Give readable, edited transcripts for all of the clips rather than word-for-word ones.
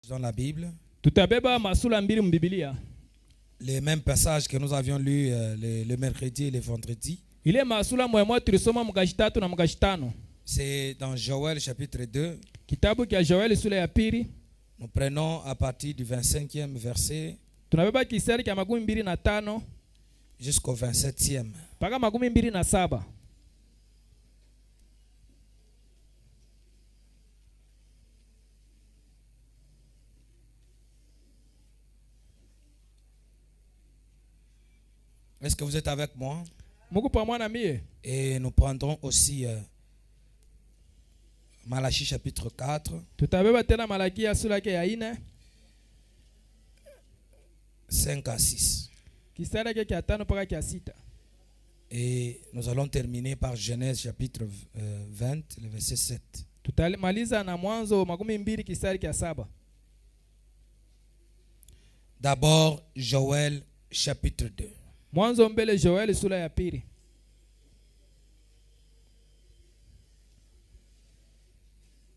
Dans la Bible, tutabeba masula mbili mbibilia. Les mêmes passages que nous avions lus le mercredi et le vendredi. Ile masula mwemwa tulisoma mkashitatu na mkashitano. C'est dans Joël chapitre 2. Kitabu kia Joel sura ya pili. Nous prenons à partir du 25e verset Tunabeba kisari kia 25 jusqu'au 27e. mpaka 27. Est-ce que vous êtes avec moi? Mungu pamoja na mie. Et nous prendrons aussi Malachie chapitre 4. Tutabeba tena Malakia sura yake ya 4. 5 à 6. Kisari yake kia 5 mpaka kia 6. Et nous allons terminer par Genèse chapitre 20, le verset 7. Tutamaliza na Mwanzo 12 kisari kia 7. D'abord Joël chapitre 2. Mwanzo mbele Joel sura ya pili.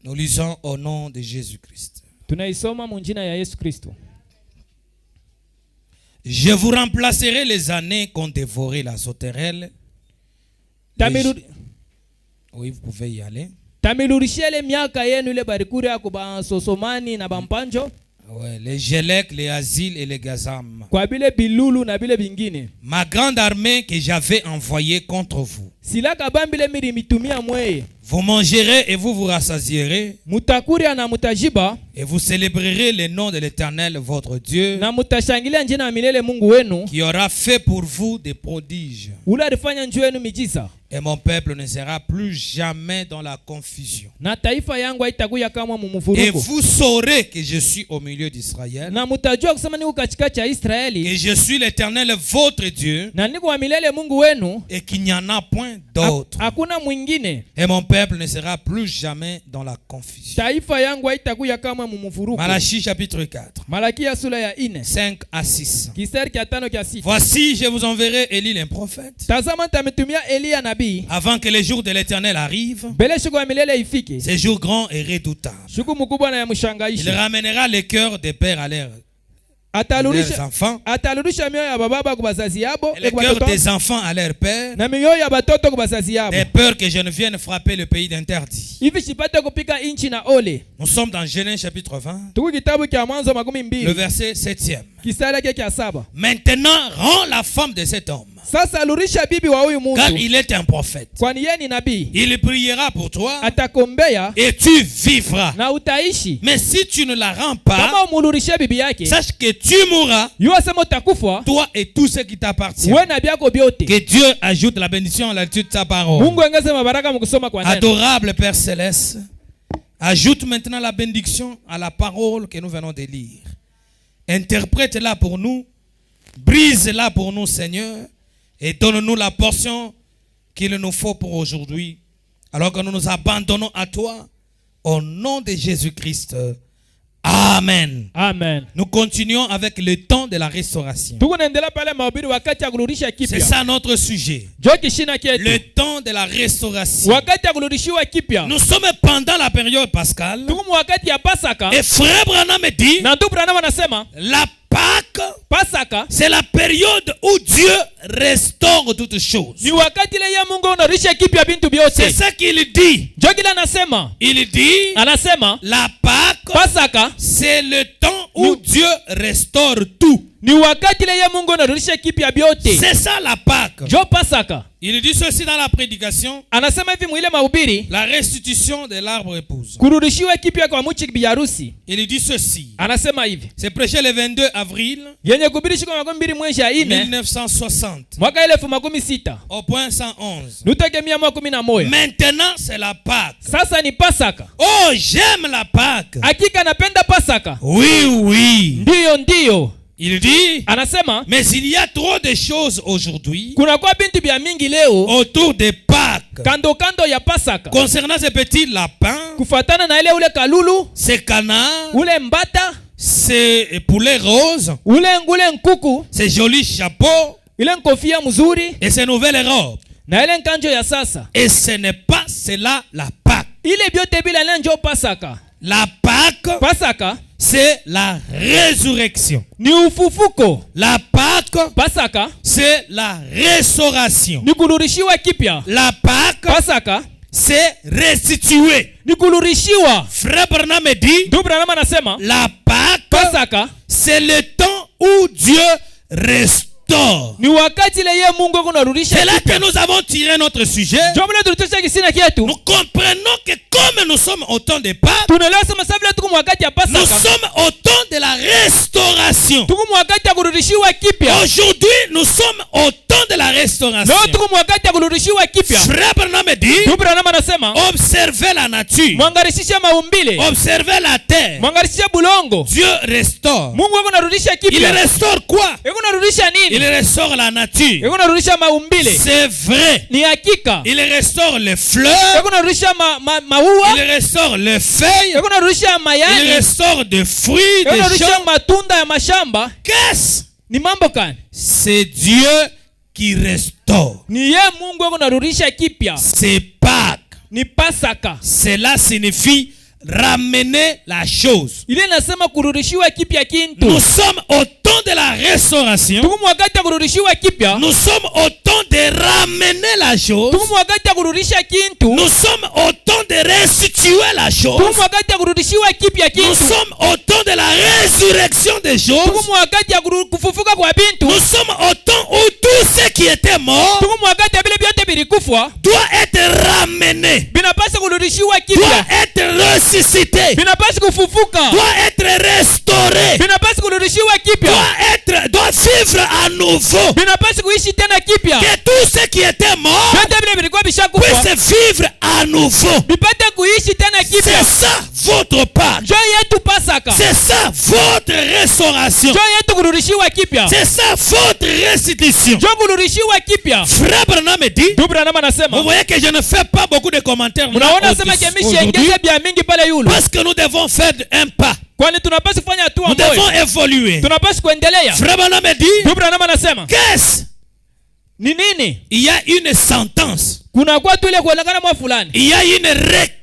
Nous lisons au nom de Jésus-Christ. Tunaisoma munjina ya Yesu Kristo. Je vous remplacerai les années qu'ont dévoré la sauterelle. Oui, vous pouvez y aller. Tamilurishele miaka yenu ile barikuri ya kuba sosomani na bampanjo. Ouais, les Gélec, les Asiles et les Gazam. Kwa bile bilulu na bile bingine. Ma grande armée que j'avais envoyée contre vous. Sila kabambile miri mitumia mweye. Vous mangerez et vous vous rassasierez. Mutakuria na mutajiba. Et vous célébrerez le nom de l'Éternel votre Dieu. Na mutashangilia njina milele Mungu wenu. Qui aura fait pour vous des prodiges. Ula alifanya njuu yenu mijiza. Et mon peuple ne sera plus jamais dans la confusion. Na taifa yangu haitakuya kama mumuvurugo. Et vous saurez que je suis au milieu d'Israël. Na mutajua kusema niko katikati ya Israeli. Et je suis l'Éternel votre Dieu. Na niko wa milele Mungu wenu. Et qu'il n'y en a point d'autre. Hakuna mwingine. Et mon peuple ne sera plus jamais dans la confusion. Taifa yangu haitakuya kama mumuvurugo. Malachie chapitre 4. Malakia sura ya 4. 5 à 6. Kisari kia 5 kia 6. Voici je vous enverrai Élie le prophète. Tazama nitametumia Elia nabii. Avant que les jours de l'Éternel arrivent. Bele shuku ya milele ifike. Ces jours grands et redoutables. Shuku mkubwa na ya mshangaisha. Il ramènera les cœurs des pères à leurs enfants. Atalurusha mioyo ya bababa kwa bazazi yabo. Et les cœurs des enfants à leurs pères. Na mioyo ya batoto kwa bazazi yabo. De peur que je ne vienne frapper le pays d'interdit. Hivi sipate kupika inchi na ole. Nous sommes dans Genèse chapitre 20. Tuku kitabu kia Mwanzo 12. Le verset 7e. Kisara yake kia 7. Maintenant rends la femme de cet homme. Sasa lurisha bibi wa huyu mtu. Car il est un prophète. Kwani yeye ni nabii. Il priera pour toi. Atakombea. Et tu vivras. Na utaishi. Mais si tu ne la rends pas. Kama umulurisha bibi yake. Sache que tu mourras. Yua sema utakufa. Toi et tout ce qui t'appartient. Wewe na byako byote. Que Dieu ajoute la bénédiction à la lecture de sa parole. Mungu ongeze mabaraka mkusoma kwa neno. Adorable Père céleste, ajoute maintenant la bénédiction à la parole que nous venons de lire. Interprète-la pour nous, brise-la pour nous, Seigneur, et donne-nous la portion qu'il nous faut pour aujourd'hui, alors que nous nous abandonnons à toi, au nom de Jésus-Christ. Amen. Amen. Nous continuons avec le temps de la restauration. C'est ça notre sujet. Le temps de la restauration. Nous sommes pendant la période pascale. Et frère Branham dit, la Pâque, c'est la période où Dieu restaure toutes choses. C'est ça qu'il dit. Il dit, la Pâque, c'est le temps où Dieu restaure tout. C'est ça la Pâque. Il dit ceci dans la prédication. La restitution de l'arbre épouse. Il dit ceci. C'est prêché le 22 avril 1960. Au point 111. Maintenant c'est la Pâque. Oh, j'aime la Pâque. Oui, oui. Il dit, mais il y a trop de choses aujourd'hui autour des Pâques. Concernant ces petits lapins, ces canards, ces poulets roses, ces jolis chapeaux et ces nouvelles robes. Et ce n'est pas cela la Pâque. La Pâque, c'est la résurrection. ni ufufuko. La Pâque, Pasaka c'est la restauration. ni kurudishiwa kipya. La Pâque, Pasaka c'est restituer. ni kurudishiwa. Frère Branham dit, Ndugu Branham anasema la Pâque, Pasaka c'est le temps où Dieu restaure. ni wakati ile yeye Mungu kunarudisha C'est là kipya. que nous avons tiré notre sujet. Jomle tulitosha kisina kietu. Nous comprenons que comme nous sommes au temps de Pâques, Tunaelewa sema sasa vile tuko wakati ya nous Pasaka. sommes au temps de la restauration. Tuko wakati ya kurudishiwa kipya. Aujourd'hui, nous sommes au temps de la restauration. Leo tuko wakati ya kurudishiwa kipya. Frère Branham dit, Ndugu Branham anasema observez la nature, mwangarishishe maumbile. observez la terre. Mwangarishishe bulongo. Dieu restaure. Mungu yuko narudisha Il kipya. restaure quoi? Yuko narudisha Il nini? restaure la nature. Yuko narudisha maumbile. C'est vrai. Ni hakika. Il restaure les fleurs. Yuko narudisha maua. Il restaure les feuilles. Yuko narudisha Il mayai. restaure des fruits, Yuko des narudisha champs. matunda ya mashamba. Qu'est-ce? Ni mambo gani? C'est Dieu qui restaure. Ni yeye Mungu yuko narudisha kipya. C'est Pâques. Ni Pasaka. Cela signifie ramener la chose. Ile nasema kurudishiwa kipya kintu. Nous sommes au temps de la restauration. Tuko wakati ya kurudishiwa kipya. Nous sommes au temps de ramener la chose. Tuko wakati ya kurudisha kintu. Nous sommes au temps de restituer la chose. Tuko wakati ya kurudishiwa kipya Nous kintu. sommes au temps de la résurrection des choses. Tuko wakati ya kufufuka kwa bintu. Nous sommes au temps où tout ce qui était mort Tuko wakati ya vile vyote vilikufa doit être ramené, vinapaswa kurudishiwa doit kipya. être ressuscité, Vinapaswa kufufuka. doit être restauré, Vinapaswa kurudishiwa kipya. doit vivre à nouveau. Vinapaswa kuishi tena kipya. Que tout ce qui était mort Vyote vile vilikuwa vishakufa puisse vivre à nouveau. vipate kuishi tena kipya. C'est ça votre part. Njoo yetu Pasaka. C'est ça votre restauration. Njoo yetu kurudishiwa kipya. C'est ça votre restitution. Njoo kurudishiwa kipya. Frère Branham dit, Ndugu Branham vous anasema, voyez que je ne fais pas beaucoup de commentaires unaona sema kemishi aujourd'hui engeze bia mingi pale yulu. parce que nous devons faire un pas. Kwani tunapaswa kufanya hatua Nous devons moja. évoluer. Tunapaswa kuendelea. Frère Branham dit, Ndugu Branham anasema, qu'est-ce? ni nini? Il y a une sentence. Kuna kwa tu ile kuonekana mwa fulani. Il y a une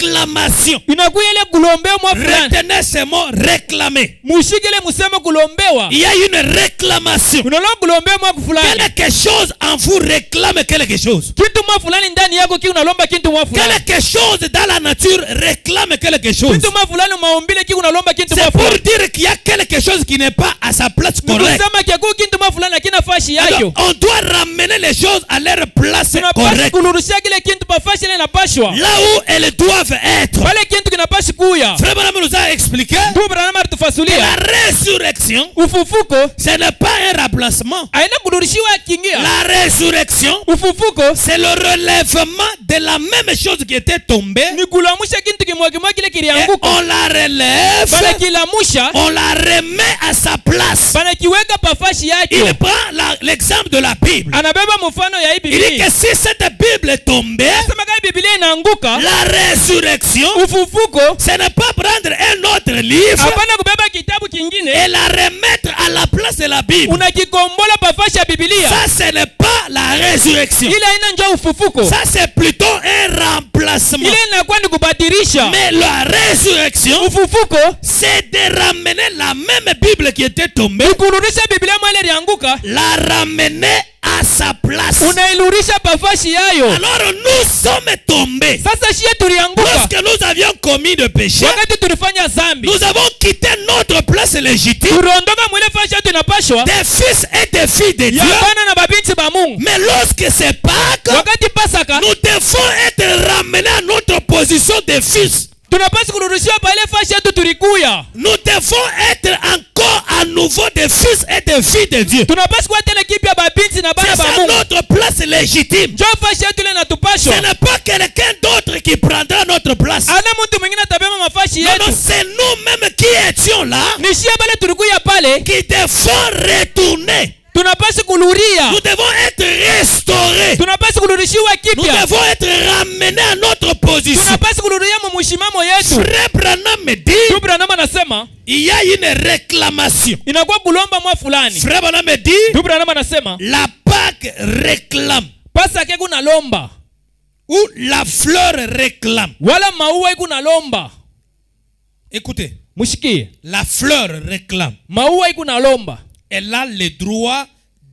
réclamation. Inakuwa ile kulombewa mwa fulani. Retenez ce mot réclamer. Mushikile museme kulombewa. Il y a une réclamation. Unalo kulombewa mwa fulani. Quelque chose en vous réclame quelque chose. Kitu mwa fulani ndani yako ki unalomba kitu mwa fulani. Quelque chose dans la nature réclame quelque chose. Kitu mwa fulani maumbile ki unalomba kitu mwa C'est pour fulani. dire qu'il y a quelque chose qui n'est pas à sa place correcte. Unasema kiku kitu mwa fulani lakini fashi Alors, yake. on doit ramener les choses à leur place Tunapaswa correcte. kurudisha kile kitu pa fashi ile inapashwa. Là où elles doivent être. Pale kitu kinapaswa kuya. Frère Branham nous a expliqué Ndugu Branham que alitufasilia. la résurrection, Ufufuko ce n'est pas un remplacement. haina kurudishiwa kingia. La résurrection, Ufufuko c'est le relèvement de la même chose qui était tombée. ni kulamusha kitu kimwagimwa kile Et kilianguka. on la relève, Bana kilamusha, on la remet à sa place. bana kiweka pa fashi yake. Il prend l'exemple de la Bible. Anabeba mfano ya hii Il dit Biblia. que si cette Bible est tombée, Sema kama Biblia inaanguka, la résurrection, ufufuko ce n'est pas prendre un autre livre hapana kubeba kitabu kingine et la remettre à la place de la Bible. unakikombola pa fashi ya Biblia. Ça, ce n'est pas la résurrection. Ile haina njoo ufufuko. Ça, c'est plutôt un remplacement. Ile inakuwa ni kubadilisha. Mais la résurrection, Ufufuko c'est de ramener la même Bible qui était tombée, ni kurudisha Biblia mwele ilianguka, la ramener à sa place. unairudisha pa fashi yayo. Alors nous sommes tombés. Sasa shie tulianguka Lorsque nous avions commis de péché, wakati tulifanya dhambi. nous avons quitté notre place légitime Tuliondoka mwele fashi yetu inapashwa des fils et des filles de ya Dieu. bana na babinti ba Mungu. Mais lorsque c'est Pâques, Wakati Pasaka nous devons être ramenés à notre position de fils. tunapaswa kurudishiwa pa ile fashi yetu tulikuya. Nous devons être encore à nouveau des fils et des filles de Dieu. Tunapaswa kuwa tena kipya babinti na bana C'est ba ça Mungu. notre place légitime. Njoo fashi yetu ile Ce natupashwa. n'est pas quelqu'un d'autre qui prendra notre place. Ana mtu mwingine atabeba mafashi Non, non, yetu. c'est nous-mêmes qui étions là, Ni shie bale tulikuya pale, qui devons retourner. tunapaswa kuluria. Nous devons être restaurés. Tunapaswa kurudishiwa Nous kipya. devons être ramenés à notre position. Tunapaswa kurudia mu mshimamo yetu. Frère Branham me dit, Ndugu Branham anasema il y a une réclamation. inakuwa kulomba mwa fulani. Frère Branham me dit, Ndugu Branham anasema la Pâque réclame. Pasaka kuna lomba Ou la fleur réclame. wala maua iko na lomba. Écoutez, Mushikie. La fleur réclame. Maua iko na lomba. Elle a le droit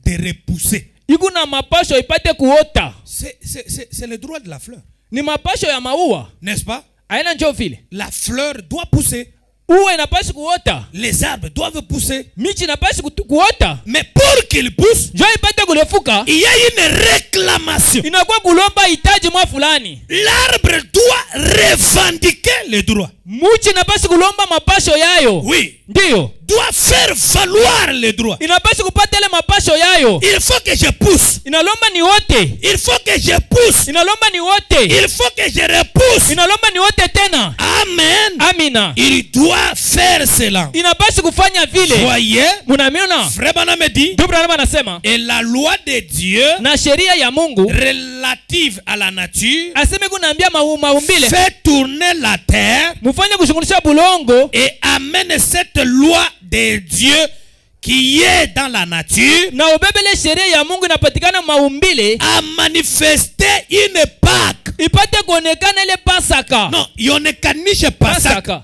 de repousser. Iko na mapasho ipate kuota. C'est le droit de la fleur. Ni mapasho ya maua. N'est-ce pas? Aina njoo vile. La fleur doit pousser. Ua inapaswa kuota. Les arbres doivent pousser. Michi inapaswa kuota. Mais pour qu'ils poussent, njoo ipate kurefuka, il y a une réclamation. Inakuwa kulomba hitaji mwa fulani. L'arbre doit revendiquer les droits. Muchi inapaswa kulomba mapasho yayo. Oui. Ndio. Doit faire valoir les droits. Inapaswa kupata ile mapasho yayo. Il faut que je pousse. Inalomba ni wote. Il faut que je pousse. Inalomba ni wote. Il faut que je repousse. Inalomba ni wote tena. Amen. Amina. Il doit faire cela. Inapaswa kufanya vile. Voyez, Munamiona? Frère Branham me dit, Ndugu Branham anasema, et la loi de Dieu na sheria ya Mungu relative à la nature aseme kunaambia maumbile fait tourner la terre mufanye kushughulisha bulongo et amène cette loi de Dieu qui est dans la nature na ubebele sheria ya Mungu inapatikana maumbile à manifester une Pâque. ipate kuonekana ile Pasaka. Non, ionekanishe Pasaka.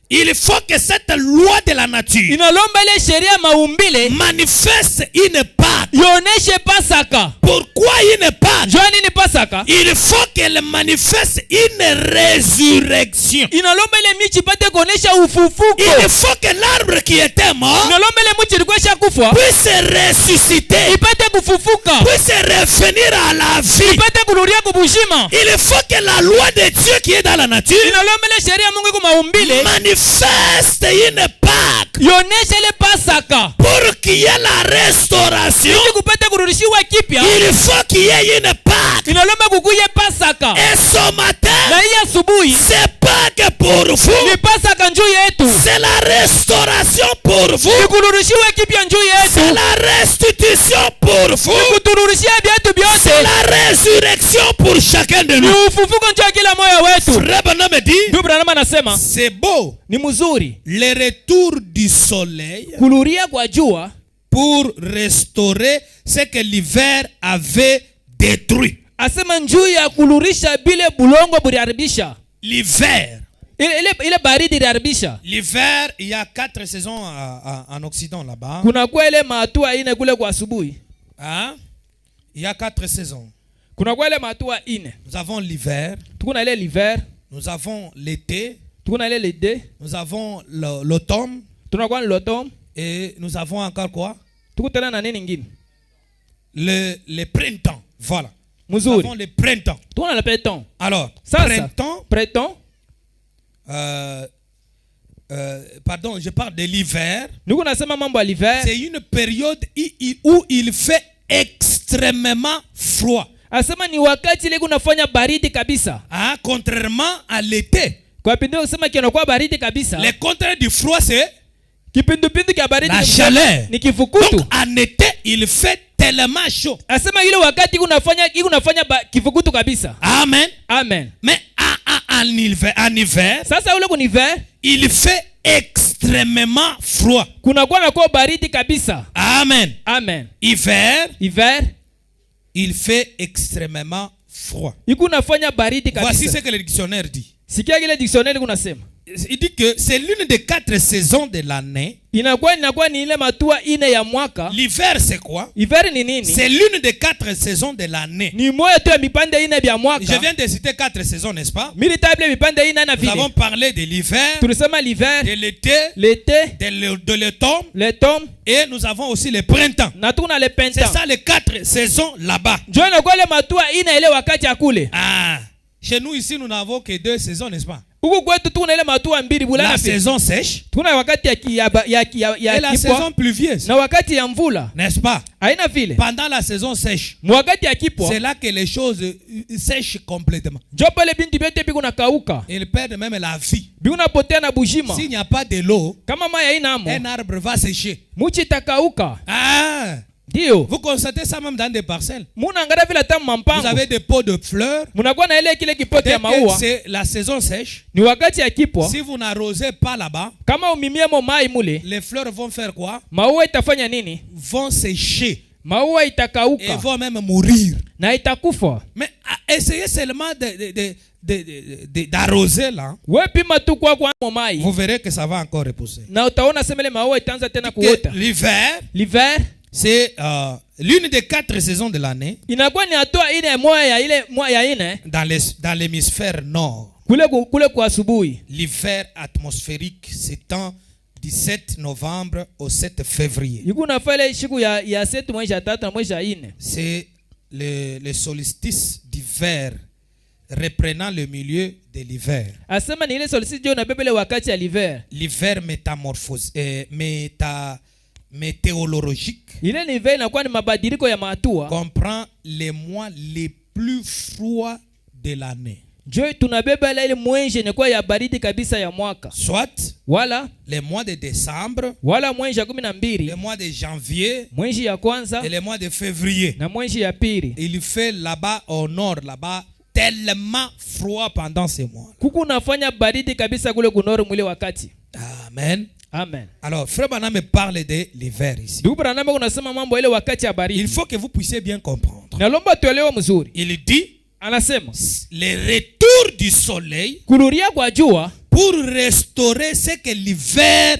Il faut que cette loi de la nature inalomba ile sheria maumbile manifeste une Pâque. ioneshe Pasaka. Pourquoi une Pâque? Njoo nini Pasaka? Il faut qu'elle manifeste une résurrection. Inalomba ile michi ipate kuonesha ufufuko. Il faut que l'arbre qui était mort Inalomba ile mti ilikuwa ishakufa puisse ressusciter, ipate kufufuka, puisse revenir à la vie. ipate kurudia kubushima. Il faut que la loi de Dieu qui est dans la nature Inalomba ile sheria ya Mungu iko maumbile manifeste une Pâque ioneshe ile Pasaka. pour qu'il y ait la restauration. Ili kupate kurudishiwa kipya Il faut qu'il y ait une Pâque. inalomba kukuye Pasaka. Et ce matin, Na hii asubuhi c'est Pâque pour vous. ni Pasaka njuu yetu. C'est la restauration pour vous. Ni kurudishiwa kipya njuu C'est yetu. la restitution pour Ni vous. kuturudishia vyetu C'est vyote. la résurrection pour chacun de Ni nous. ufufuko njuu ya kila moyo wetu. Frère Branham me dit, Ndugu Branham anasema c'est beau ni mzuri le retour du soleil kuluria kwa jua pour restaurer ce que l'hiver avait détruit. asema njuu ya kulurisha bile bulongo buliharibisha. L'hiver. Ile baridi iliharibisha. L'hiver, il y a 4 saisons en Occident là-bas. Kuna kwa ile matua ine kule kwa asubuhi. Hein? Il y a 4 saisons. Kuna kwa ile matua ine. Nous avons l'hiver, Tukuna ile l'hiver, nous avons l'été, tukuna ile l'été, nous avons l'automne tunakuwa ni l'automne, et nous avons encore quoi? tukutana na nini ngine? Le printemps. Voilà. Nous Mzuri. avons le printemps. Tukuna le printemps. Alors, Sasa, printemps, printemps, pardon, je parle de l'hiver. nuko nasema mambo ya l'hiver. C'est une période où il fait extrêmement froid. Asema ni wakati ile kunafanya baridi kabisa. Hein? Contrairement à l'été. Kwa pindi kusema kinakuwa baridi kabisa. Le contraire du froid, c'est Kipindupindu kia baridi la kabisa chaleur. ni kifukutu. Donc, en été, il fait tellement chaud. Asema ile wakati kunafanya kifukutu kabisa. Amen. Amen. Mais en hiver, Sasa ule kuniver il fait extrêmement froid. kunakuwa na kwa baridi kabisa. Amen. Amen. Hiver, Il fait extrêmement froid. ikunafanya baridi Voici kabisa. ce que le dictionnaire dit. Sikia kile dictionnaire kunasema. Il dit que c'est l'une des 4 saisons de l'année. Inakuwa ni ile matua ine ya mwaka. L'hiver, c'est quoi? Hiver ni nini? C'est l'une des 4 saisons de l'année. Ni moja tu ya mipande ine vya mwaka. Je viens de citer 4 saisons, n'est-ce pas? Militable mipande ine na Nous avons vile. parlé de l'hiver, Tulisema l'hiver, de l'été, l'été, de l'automne l'automne et nous avons aussi le printemps. na tuna le C'est printemps. ça les 4 saisons là-bas. Njoo na kwa ile matua ine ile wakati ya kule. Ah, chez nous ici, nous n'avons que 2 saisons, n'est-ce pas? Huku kwetu tuna ile matua mbili La bulana pia. saison sèche Tuna wakati et la saison kipwa pluvieuse, na wakati ya mvula. n'est-ce pas? Haina vile. Pendant la saison sèche, Wakati ya kipwa c'est là que les choses sèchent complètement. njoo pale binti vyote biko kauka. Ils perdent même la vie. Biko napotea na bujima. S'il n'y a pas de l'eau, Kama maya haina amo, un arbre va sécher. muchi itakauka. Ah, Ndio. vous constatez ça même dans des parcelles. Muna angalia vile tamu Vous mampango. avez des pots de fleurs. Munakuwa na ile kile kipote Dès ya que maua. c'est la saison sèche, Ni wakati ya kipwa. si vous n'arrosez pas là-bas, Kama umimie mo mai mule, les fleurs vont faire quoi? maua itafanya nini? Vont sécher Maua et itakauka vont même mourir. na itakufa. Mais essayez seulement d'arroser là. Wewe pima tu kwa mai. Vous verrez que ça va encore repousser. Na utaona semele maua itaanza tena kuota. L'hiver, c'est l'une des 4 saisons de l'année. Inakuwa ni hatua ile moja ya ine dans l'hémisphère nord. Kule kwa asubuhi. L'hiver atmosphérique s'étend du 7 novembre au 7 février. Yukuna fale siku ya 7 mwezi ya 3 na mwezi ya 4. C'est le solstice d'hiver reprenant le milieu de l'hiver. Asema ni ile solstice ndio inabebele wakati ya l'hiver. L'hiver météorologique. Ile l'hiver inakuwa ni mabadiliko ya matua. Comprend les mois les plus froids de l'année. Ndio tunabeba ile mwezi inakuwa ya baridi kabisa ya mwaka. Soit wala les mois de décembre, wala mwezi ya 12, les mois de janvier, mwezi ya kwanza et les mois de février. na mwezi ya pili. Il fait là-bas au nord, là-bas tellement froid pendant ces mois. Kuku unafanya baridi kabisa kule kunoro mwile wakati. Amen. Amen. Alors, Frère Branham me parle de l'hiver ici. Il faut que vous puissiez bien comprendre. Il dit anasema le retour du soleil kururia kwa jua pour restaurer ce que l'hiver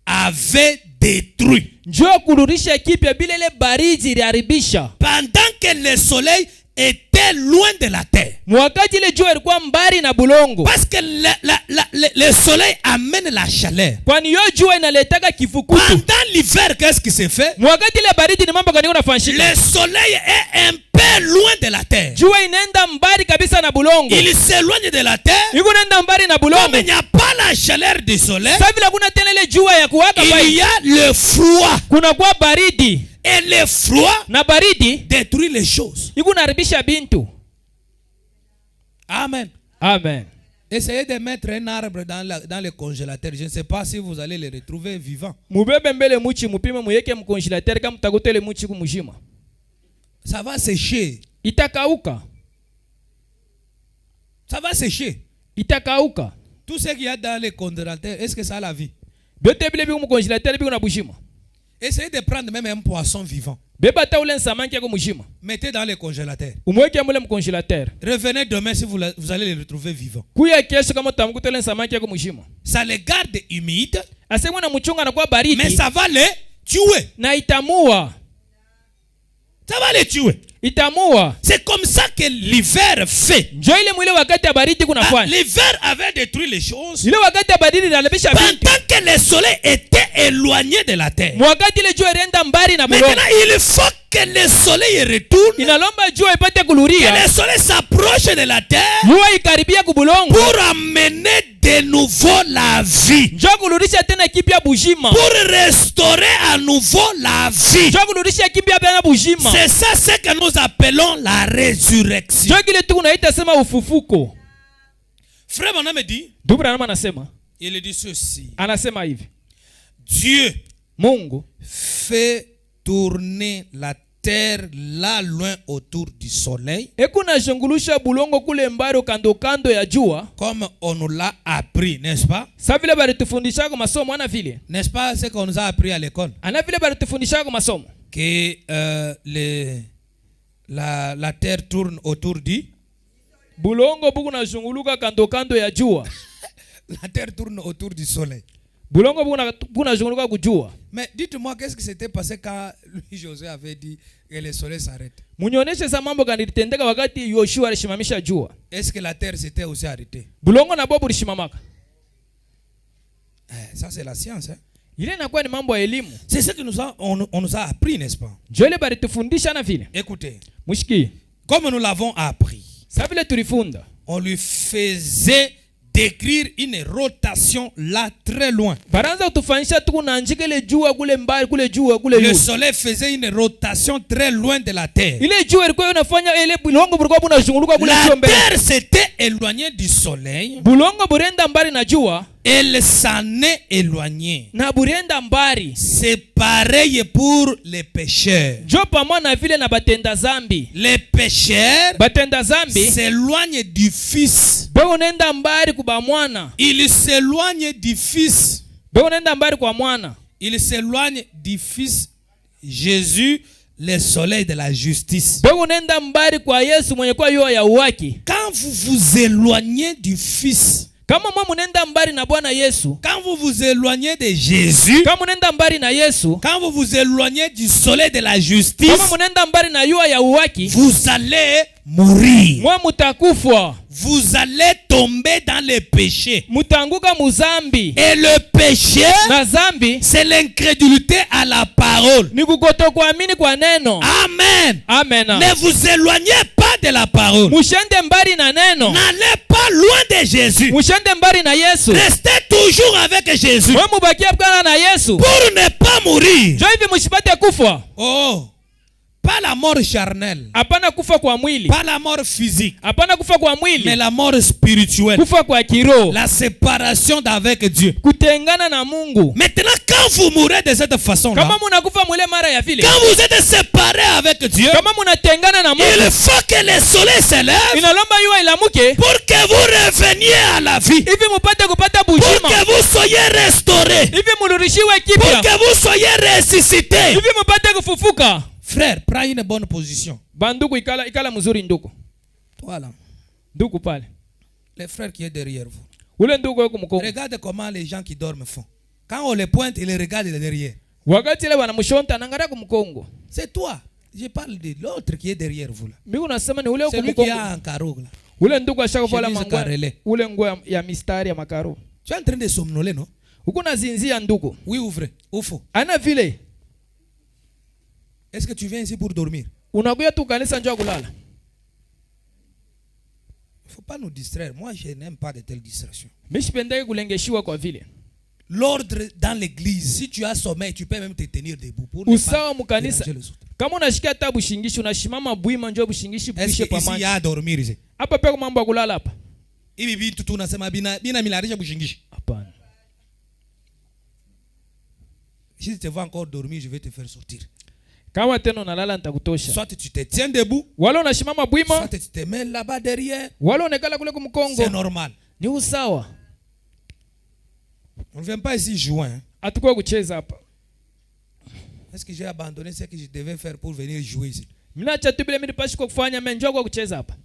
avait détruit. Njoo kururisha kipya bila ile baridi iliharibisha. Pendant que le soleil était loin de la terre. Wakati ile jua ilikuwa mbali na bulongo. Parce que le soleil amène la chaleur. Kwani hiyo jua inaletaka kifukutu. Pendant l'hiver, qu'est-ce qui se fait? Wakati ile baridi ni mambo gani unafanyika? Le soleil est un peu loin de la terre. Jua inaenda mbali kabisa na bulongo. Il s'éloigne de la terre. Iko inaenda mbali na bulongo. Comme il n'y a pas la chaleur du soleil, sasa bila kuna tena ile jua ya kuwaka il y a le froid. Kuna kwa baridi. Et le froid na baridi détruit les choses. Iko naribisha bintu. Amen. Amen. Essayez de mettre un arbre dans le congélateur. Je ne sais pas si vous allez le retrouver vivant. Mubebe mbele muchi mupime muyeke mcongélateur kama mtakutele muchi kumujima. Ça va sécher. Itakauka. Ça va sécher. Itakauka. Tout ce qu'il y a dans le congélateur, est-ce que ça a la vie? Bete bile biku mcongélateur biku na bujima. Essayez de prendre même un poisson vivant. Beba ta ule samaki yako mujima. Mettez dans le congélateur. Umweke mule mcongélateur. Revenez demain si vous allez le retrouver vivant. Kuya kesho kama utamkuta ule samaki yako mujima. Ça le garde humide. Asemwa na mchonga na kwa baridi. Mais ça va le tuer. Na itamua. Ça va le tuer. Itamua. C'est comme ça que l'hiver fait. Njoo ile mwile wakati ya baridi kuna fanya. L'hiver avait détruit les choses. Ile wakati ya baridi inalebisha bintu. Pendant que le soleil était éloigné de la terre. Wakati ile jua ilienda mbali na bulongo. Maintenant, il faut que le soleil retourne. Inalomba jua ipate kuluria. Que le soleil s'approche de la terre. Jua ikaribia kubulongo. Pour amener de nouveau la vie. Njoo kulurisha tena kipya bujima. Pour restaurer à nouveau la vie. Njoo kulurisha kipya bana bujima. C'est ça ce que nous appelons la résurrection. Njoo kile tu unaita sema ufufuko. Frère Branham dit. Dubra anasema. Il dit ceci. Anasema hivi. Dieu, Mungu, fait tourner la terre là loin autour du soleil. Ekuna zungulusha bulongo kule mbaro kando kando ya jua. Comme on nous l'a appris, n'est-ce pas? Sa vile balitufundisha kwa masomo ana vile. N'est-ce pas ce qu'on nous a appris à l'école? Ana vile balitufundisha kwa masomo. Que la terre tourne autour du bulongo buku na zunguluka kando kando ya jua. La terre tourne autour du soleil. Bulongo buku na zunguluka kujua. Mais dites-moi qu'est-ce qui s'était passé quand lui Josué avait dit que le soleil s'arrête? Munioneshe sa mambo kanitendeka wakati Yoshua alishimamisha jua. Est-ce que la terre s'était aussi arrêtée? Bulongo na bobu lishimamaka. Ça c'est la science, hein? Ile inakuwa ni mambo ya elimu. C'est ce que on nous a appris, n'est-ce pas? Jole balitufundisha na vile. Écoutez. Mushiki. Comme nous l'avons appris. Sa vile tulifunda. On lui faisait décrire une rotation là très loin. Baranza utufanyisha tu kunaanjika ile jua kule mbali kule jua kule le soleil faisait une rotation très loin de la terre. Ile jua ilikuwa inafanya ile bulongo bulikuwa bunazunguluka kule jua mbele. La terre s'était éloignée du soleil. Bulongo burenda mbali na jua. Elle s'en est éloignée. Na burenda mbali. C'est pareil pour les pécheurs. Jo pamoja na vile na batenda zambi. Les pécheurs batenda zambi s'éloignent du fils. Bego nenda mbali kuba mwana. Il s'éloigne du fils. Bego nenda mbali kwa mwana. Il s'éloigne du fils Jésus le soleil de la justice. Bego nenda mbari kwa Yesu mwenye kwa yua ya uwaki. Quand vous vous éloignez du Fils, Kama mwa munenda mbari na Bwana Yesu, quand vous vous éloignez de Jésus, kama munenda mbari na Yesu, quand vous vous éloignez du soleil de la justice, kama munenda mbari na yua ya uwaki, vous allez mourir. mwa mutakufwa, Vous allez tomber dans le péché. mutanguka muzambi. Et le péché, Na zambi c'est l'incrédulité à la parole. ni kutokuamini kwa neno. Amen. Amen. Ne vous éloignez pas de la parole. Mushende mbari na neno. N'allez pas loin de Jésus. Mushende mbari na Yesu. Restez toujours avec Jésus Mwe mubakia bwana na Yesu. pour ne pas mourir. Jo hivi mushipate kufa. Oh, pas la mort charnelle, Hapana kufa kwa mwili. pas la mort physique, Hapana kufa kwa mais mwili. la mort spirituelle, Kufa kwa kiroho. la séparation d'avec Dieu. Kutengana na Mungu. Maintenant, quand vous mourrez de cette façon-là, Kama munakufa mwile mara ya vile. quand vous êtes séparés avec Dieu, Kama munatengana na il Mungu. faut que le soleil s'élève Inalomba yua ilamuke. pour que vous reveniez à la vie, Hivi mupate kupata pour bujima. que vous soyez restaurés, Hivi murudishiwe pour kipya. que vous soyez ressuscités. Hivi mupate kufufuka. Frère, prends une bonne position. Banduku ikala mzuri nduku. Voilà. Nduku pale. Les frères qui est derrière vous. Ule nduku yuko mkongo. Regardez comment les gens qui dorment font. Quand on les pointe, ils les regardent derrière. Wakati ile wanamshonta anaangalia kumkongo. C'est toi. Je parle de l'autre qui est derrière vous là. Mimi unasema ni ule uko Celui qui mkongo. a un carreau là. Ule nduku ashakavala Chemise mangwa. carrelée. Ule nguo ya mistari ya makaro. Tu es en train de somnoler, non? Huko nazinzia nduku. Oui, ouvre. Ou faux. Ana vile. Est-ce que tu viens ici pour dormir? Unakuja tu kanisa njoo kulala. Il ne faut pas nous distraire. Moi, je n'aime pas de telles distractions. Mimi sipendeki kulengeshiwa kwa vile. L'ordre dans l'église, si tu as sommeil, tu peux même te tenir debout pour ne Usawa pas mukanisa. déranger les autres. Kama unashikia hata bushingishi unashimama bwima njoo bushingishi Est-ce bishe que ici il y pamoja. a à dormir ici? Hapa peko mambo ya kulala hapa. Hivi vitu tu unasema bina milarisha bushingishi. Hapana. Si tu te vois encore dormir, je vais te faire sortir. Kama tena unalala nitakutosha. Soit tu te tiens debout, Wala unashimama bwima, soit tu te mets là-bas derrière. wala unekala kule kumkongo. C'est normal. Ni usawa. On ne vient pas ici jouer. Hein. Hatukuwa kucheza hapa. Est-ce que j'ai abandonné ce que je devais faire pour venir jouer ici? Mnaacha tu bila mimi nipashi kwa kufanya mimi njoo kwa kucheza hapa.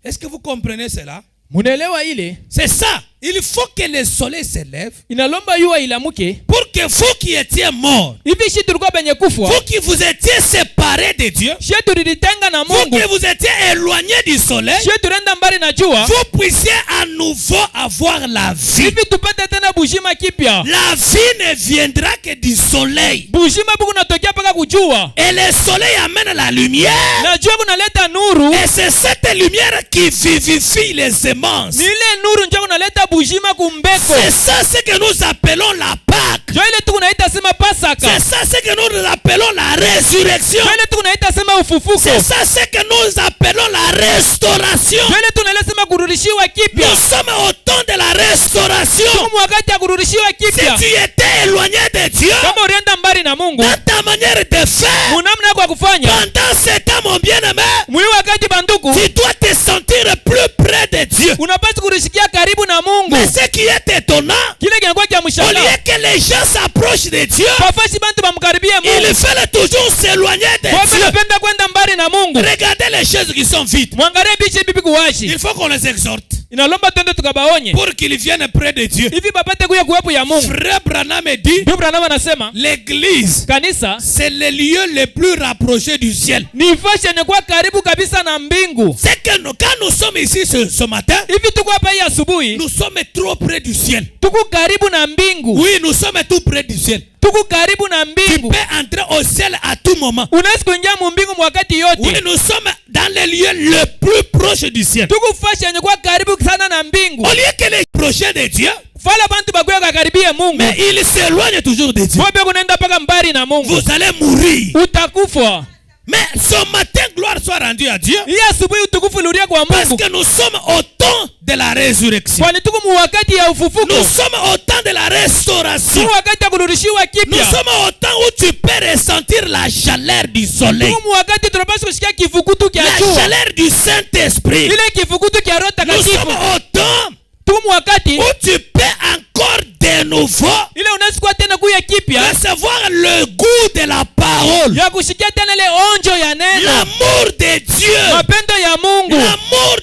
Est-ce que vous comprenez cela? Munaelewa ile? C'est ça. Il faut que le soleil se lève Inalomba yua ilamuke. pour que vous qui étiez morts, Hivi shi tulikuwa penye kufwa. vous qui vous étiez séparés de Dieu, Shi tulitenga na vous Mungu. qui vous étiez éloignés du soleil, Shi tulenda mbali na jua. vous puissiez à nouveau avoir la vie. Hivi tupate tena bujima kipya. La vie ne viendra que du soleil. Bujima buku natokea paka kujua. Et le soleil amène la lumière. Na jua kunaleta nuru. Et c'est cette lumière qui vivifie les semences. Ni ile nuru njoo kunaleta bujima kumbeko. C'est ça ce que nous appelons la Pâque. Njoo ile tu kunaita sema Pasaka. C'est ça ce que nous appelons la résurrection. Njoo ile tu kunaita sema ufufuko. C'est ça ce que nous appelons la restauration. Njoo ile tu tunasema kurudishiwa kipya. Nous sommes au temps de la restauration. Tuko wakati ya kurudishiwa Si kipya. tu étais éloigné de Dieu, Kama ulienda mbali na Mungu, dans ta manière de faire, munamna yako ya kufanya. pendant ce temps, mon bien-aimé, Mwi wakati banduku, tu dois te sentir plus près de Dieu. unapaswa kurudishikia karibu na Mungu. Mais ce qui est étonnant, Kile kinakuwa cha au lieu mshangao. que les gens s'approchent de Dieu, Pafashi bantu bamkaribie ils Mungu. veulent toujours s'éloigner de Wote Dieu. wanapenda kwenda mbali na Mungu. Regardez les choses qui sont vides. Mwangalie bichi bibi kuwashi. Il faut qu'on les exhorte Inalomba twende tukabaonye. pour qu'ils viennent près de Dieu. Hivi bapate kuya kuwepo ya Mungu. Frère Branham dit, Biblia anasema anasema l'église, kanisa c'est le lieu le plus rapproché du ciel. ni fasi yenye kuwa karibu kabisa na mbingu. C'est que quand nous sommes ici ce matin, Hivi tuko hapa hii asubuhi, nous sommes trop près du ciel. tuko karibu na mbingu. Oui, nous sommes tout près du ciel. Tuko karibu na Tu mbingu. peux entrer au ciel à tout moment. Unaweza kuingia mu mbingu wakati Oui, yote. nous sommes dans le lieu le plus proche du ciel. Tuko fasi yenye kuwa karibu sana na mbingu. Au lieu que les prochains de Dieu, Fala bantu bakuya kakaribie Mungu. mais ils s'éloignent toujours de Dieu. Bobe kunaenda paka mbali na Mungu. Vous allez mourir. Utakufa. Mais ce matin, gloire soit rendue à Dieu. Hii asubuhi utukufu ulirudia kwa Parce Mungu. que nous sommes au temps de la résurrection. Kwani tuko mu wakati ya ufufuko. Nous sommes au temps de la restauration. Tuko wakati ya kurudishiwa Nous kipya. sommes au temps où tu peux ressentir la chaleur du soleil. Tuko mu wakati tunapaswa kusikia kifukutu kia La jua. chaleur du Saint-Esprit. Ile kifukutu kia Roho Nous sommes Takatifu. au temps Tuko mu wakati où tu peux encore de nouveau ile unasikia tena kuya kipya. recevoir le goût de la parole. parole, ya kushikia tena ile onjo ya neno, l'amour de Dieu, mapendo ya Mungu, l'amour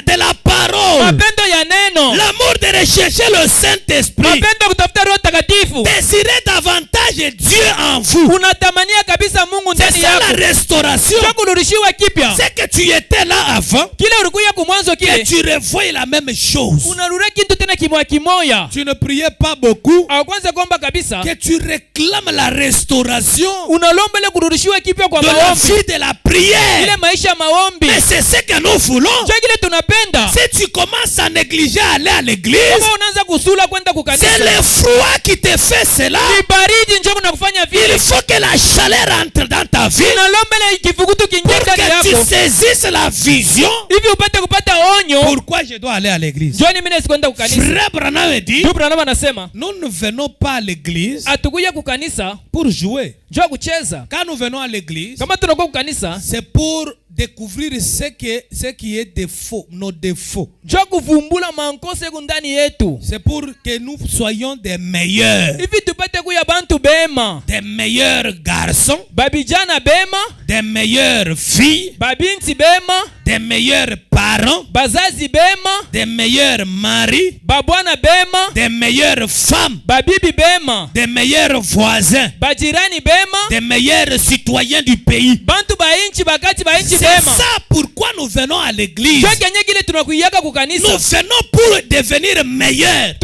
de la parole, mapendo ya neno, l'amour de rechercher le Saint-Esprit, mapendo ya kutafuta Roho Takatifu. désirer davantage Dieu en vous. Unatamania kabisa Mungu C'est ndani ça yako. la restauration. Sio kurudishiwa kipya. C'est que tu étais là avant, Kile ulikuwa kumwanzo et kile, tu revois la même chose. unarudia kitu tena kimoya. Tu ne priais pas beaucoup, Au kwanza kwamba kabisa que tu réclames la restauration unalomba ile kurudishiwa kipya kwa de la maombi. vie de la prière. Ile maisha ya maombi. Mais c'est ce que nous voulons. Sio kile tunapenda. Si tu commences à négliger aller à l'église, Kama unaanza kusula kwenda c'est kukanisa, le froid qui te fait cela. ni baridi njoo kunakufanya Il vile. faut que la chaleur entre dans ta vie Unalomba ile kifukutu kiingie pour ndani que tu yako. saisisses la vision. Hivi upate kupata onyo. Pourquoi je dois aller à l'église? Njoo mimi nisikwenda kukanisa. Frère Branham dit, Ndugu Branham anasema, nous ne venons pas à l'église atukuja kukanisa pour jouer. njoo kucheza. Quand nous venons à l'église, Kama tunakuwa kukanisa, c'est pour découvrir ce qui est défaut, nos défauts. njoo kuvumbula makosa yetu ndani yetu. C'est pour que nous soyons des meilleurs. Hivi tupate kuya bantu bema, Des meilleurs garçons, babijana bema, des meilleures filles, babinti bema, des meilleurs parents, bazazi bema, des meilleurs maris, babwana bema, des meilleures femmes, babibi bema, des meilleurs voisins, bajirani bema, des meilleurs citoyens du pays. bantu ba inchi bakati ba inchi C'est bema. ça pourquoi nous venons à l'église. Njoo kenye kile tunakuyaka Nous kukanisa. venons pour devenir meilleurs.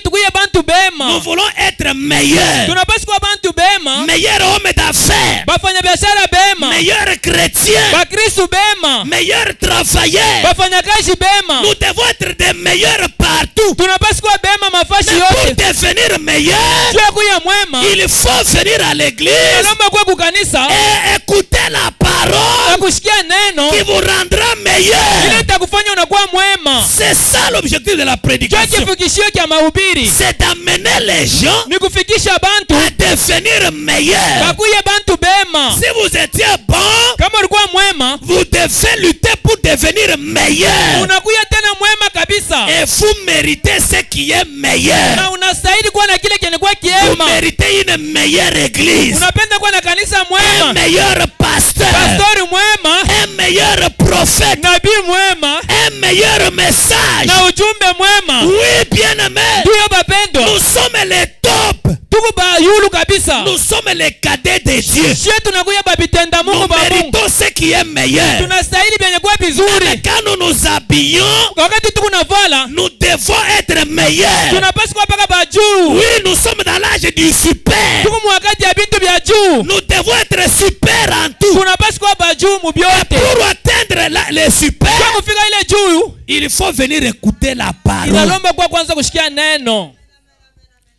Tukuya bantu Nous bema. voulons être meilleurs. Tunapaswa kuwa bantu bema, Meilleurs hommes d'affaires, bafanya biashara bema, meilleurs chrétiens, bakristu bema, meilleurs travailleurs. bafanyakazi bema. Nous devons être des meilleurs partout. Tunapaswa kuwa bema mafashi Mais pour yote. devenir meilleur, Njoo kuya mwema, il faut venir à l'église nalomba kuwa kukanisa et écouter la na parole kushikia neno qui vous rendra ile meilleur. itakufanya unakuwa mwema. C'est ça l'objectif de la Njoo prédication. kifukishio kya mahubiri C'est d'amener les gens ni kufikisha bantu à devenir meilleurs. bakuye bantu bema. Si vous étiez bon, Kama ulikuwa mwema, vous devez lutter pour devenir meilleur. unakuya tena mwema kabisa, Et vous méritez ce qui est meilleur. na unastahili kuwa na kile kenye kuwa Vous kiema. méritez une meilleure église, Unapenda kuwa na kanisa un mwema, meilleur pasteur, pastori mwema, un meilleur prophète, nabii mwema un meilleur message. na ujumbe mwema. Oui, bien-aimés, Ndiyo bapendwa, nous sommes les top. tuku bayulu kabisa. Nous sommes les cadets de Dieu. Shie tunakuya babitenda Nous Mungu ba Mungu. méritons ce qui est meilleur. Tunastahili vyenye kuwa Mais vizuri. quand nous nous habillons, Wakati tuku navala, nous devons être meilleurs. tunapaswa kuwa paka ba juu. Oui, nous sommes dans l'âge du super. Tuku mwakati ya bintu vya juu. Nous devons être super en tout. Tunapaswa kuwa ba juu mu byote. Pour atteindre les super, Kwa kufika ile juu, il faut venir écouter la parole. inalomba kuwa kwanza kushikia neno.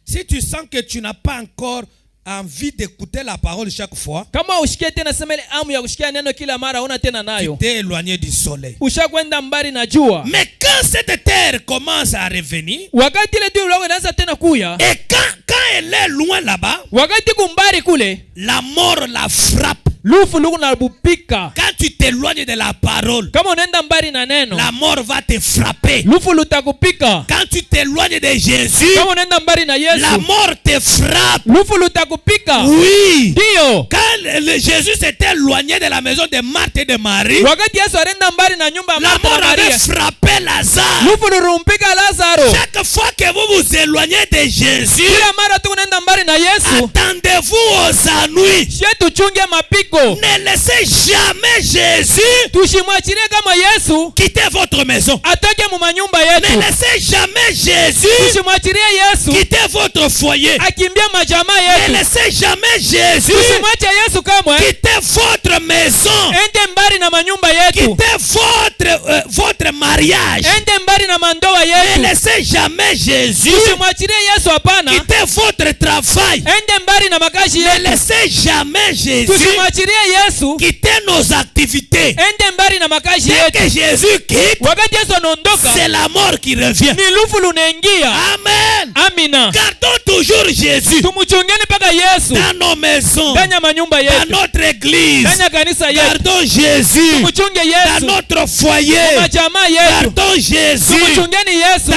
Si tu sens que tu n'as pas encore envie d'écouter la parole chaque fois, Kama ushikie tena sema ile amu ya kushikia neno kila mara una tena tu nayo. t'es éloigné du soleil. Ushakwenda mbali na jua. Mais quand cette terre commence à revenir, Wakati ile jua lako inaanza tena kuya, et quand elle est loin là-bas, wakati kumbari kule, la mort la frappe. lufu luku na bupika. Quand tu t'éloignes de la parole, Kama unaenda mbali na neno, la mort va te frapper. lufu lutakupika. Quand tu t'éloignes de Jésus, Kama unaenda mbali na la Yesu, mort te frappe. lufu lutakupika. Oui. Ndiyo. Quand Jésus s'était éloigné de la maison de Marthe et de Marie, Wakati Yesu alienda mbali na nyumba ya la Martha mort na avait Maria, frappé Lazare. lufu lurumpika Lazaro. Chaque fois que vous vous éloignez de Jésus, Kila mara tu unaenda mbali na Yesu, attendez-vous aux ennuis. shie tuchunge mapiko. Ne laissez jamais Jésus Tushimwachilie kama Yesu quitter votre maison. atoke mu manyumba Ne yetu. laissez jamais Jésus Tushimwachilie Yesu quitter votre foyer. akimbia majamaa Ne yetu. laissez jamais Jésus Tusimwache Yesu kamwe quitter votre maison. ende mbali na manyumba yetu, Quitter votre mariage. ende mbali na mandoa Ne yetu. laissez jamais Jésus Tusimwachilie Yesu hapana, quitter votre travail. ende mbali na makazi Ne yetu. laissez jamais Jésus Tusimwachilie Yesu quitter nos activités. ende mbali na makazi Dès yetu. que Jésus quitte, Wakati Yesu anaondoka, c'est la mort qui revient. ni lufu lunaingia. Amen. Amina. Gardons toujours Jésus Tumuchungeni mpaka Yesu dans nos maisons, ndani ya manyumba dans yetu, notre église. ndani ya kanisa yetu. Gardons Jésus Jésus tumuchunge dans Yesu notre foyer. majamaa yetu, Gardons Jésus tumuchungeni Yesu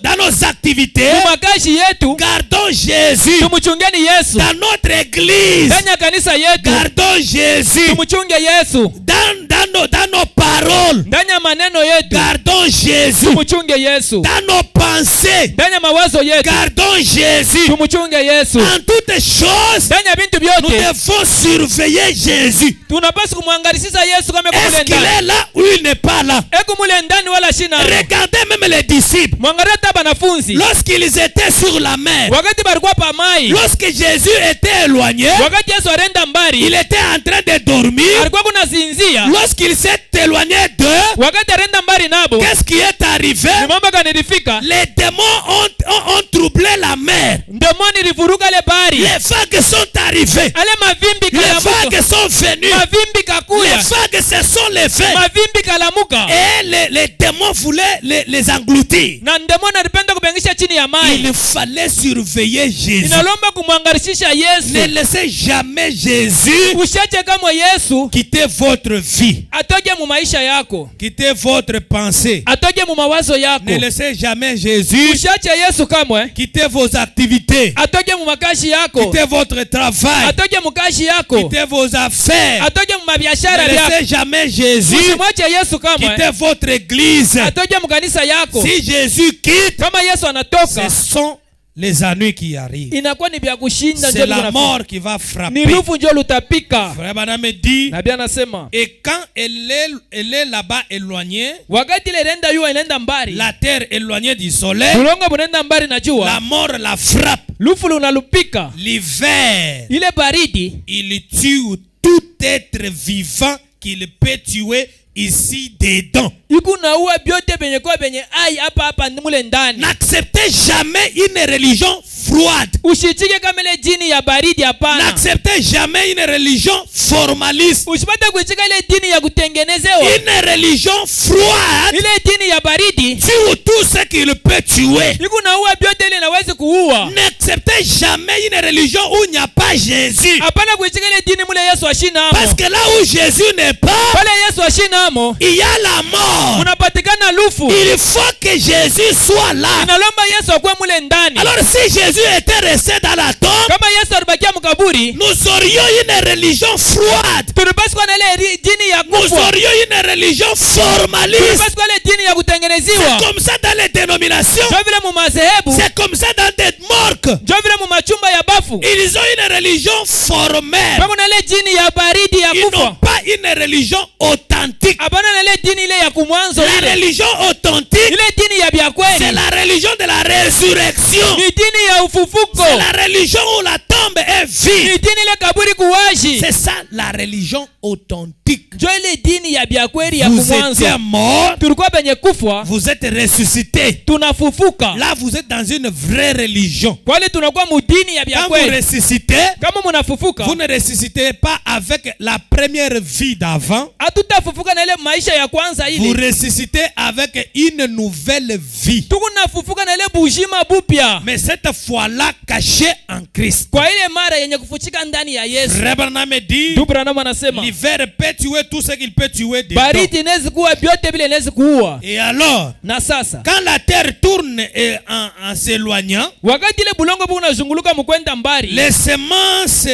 dans nos activités. mumakazi yetu, Gardons Jésus tumuchungeni Yesu dans notre église. ndani ya kanisa yetu, Gardons Jésus tumuchunge Yesu dans nos paroles. ndani ya maneno yetu, Gardons Jésus tumuchunge Yesu dans nos pensées. ndani ya mawazo yetu, Gardons Jésus tumuchunge Yesu en toutes choses. ndani ya bintu Nous vyote. devons surveiller Jésus. Tunapaswa kumwangarisisa Yesu kama yuko Est-ce mule qu'il ndani, est là ou il n'est pas là? eko mule ndani wala shina. Regardez même les disciples. Mwangalia hata banafunzi Lorsqu'ils étaient sur la mer, wakati balikuwa pa mai, lorsque Jésus était éloigné, wakati Yesu arenda mbari, il était en train de dormir. alikuwa kuna zinzia. Lorsqu'il s'est éloigné d'eux, Wakati arenda mbari nabo, qu'est-ce qui est arrivé? ni mambo kanilifika, Les démons ont troublé la mer. demoni livuruga le bari, Les vagues sont arrivées. ale mavimbi Les kalamuka, vagues sont venues. mavimbi Les kakuya, vagues se sont levées. mavimbi kalamuka, Et les démons voulaient les engloutir. na demoni alipenda kubengisha chini ya mai. Il fallait surveiller Jésus. Inalomba kumwangarishisha Ne Yesu, laissez jamais Jésus ushache kama Yesu quitter votre vie, atoke mu maisha yako, quitter votre pensée. atoke mu mawazo yako. Ne laissez jamais Jésus Ushache Yesu kamwe quitter vos activités, atoke mu makazi yako, quitter votre travail, atoke mu kazi yako, quitter vos affaires. atoke mu mabiashara Ne yako. laissez jamais Jésus Usimwache Yesu kamwe quitter votre église. atoke mu kanisa yako. Si Jésus quitte, Kama Yesu anatoka, ce sont les ennuis qui arrivent. inakuwa ni vya kushinda, C'est ndio la vinafika. mort qui va Ni frapper. lufu ndio lutapika. Frère Branham dit, Nabii anasema et quand elle est là-bas éloignée, wakati ile inaenda yua inaenda mbari, la terre éloignée du soleil, bulongo bunaenda mbari na la jua, mort la frappe. lufu lunalupika. L'hiver, Ile baridi il tue tout être vivant qu'il peut tuer ici dedans. iku naua vyote venye kwa venye ai hapa mule ndani. N'acceptez jamais une religion froide. Usichike kama ile jini ya baridi, hapana. N'acceptez jamais une religion formaliste. Usipate kuichika ile dini ya kutengenezewa. Une religion froide Ile dini ya baridi tue tout ce qu'il peut tuer. iku naua vyote ile inaweza kuua. N'acceptez jamais une religion où il n'y a pas Jésus. Hapana kuichika ile dini mule Yesu ashina Parce amo. que là où Jésus n'est pas, Pale Yesu ashina amo, il y a la mort. unapatikana lufu. Il faut que Jésus soit là. Inalomba Yesu akuwe mule ndani. Alors si Jésus était resté dans la tombe, Kama Yesu alibakia mkaburi, nous aurions une religion froide. tulipaswa kuwa na ile dini ya Nous kufa. aurions une religion formaliste. Tulipaswa kuwa na ile dini ya C'est kutengeneziwa. comme ça dans les dénominations. Ndio vile mu madhehebu, C'est comme ça dans des morgues. ndio vile mu machumba ya bafu. Ils ont une religion formelle. Kama na ile dini ya baridi ya Ils n'ont kufa. pas une religion authentique. Hapana na ile dini ile ya kumwanzo La ile. religion authentique, Ile dini ya vya kweli. c'est la religion de la résurrection. Ni dini ya ufufuko. C'est la religion où la tombe est Ni vide. dini ile kaburi kuwashi. C'est ça la religion authentique. Ndio ile dini ya vya kweli ya Vous étiez kumwanzo. mort, Tulikuwa penye kufa, vous êtes ressuscité. tunafufuka. Là, vous êtes dans une vraie religion. Kwani tunakuwa mu dini ya vya Quand vous kweli. ressuscitez, Kama munafufuka, vous ne ressuscitez pas avec la première vie d'avant. hatutafufuka na ile maisha ya kwanza Vous ile. ressuscitez avec une nouvelle vie. Tukunafufuka na ile bujima bupya. Mais cette fois-là, cachée en Christ. Kwa ile mara yenye kufuchika ndani ya Yesu. Frère Branham dit, Ndugu Branham anasema, l'hiver peut tuer tout ce qu'il peut tuer dedans. baridi inaweza kuua vyote vile inaweza kuua. Et alors, Na sasa, quand la terre tourne en s'éloignant, wakati ile bulongo bu unazunguluka mkwenda mbari, les semences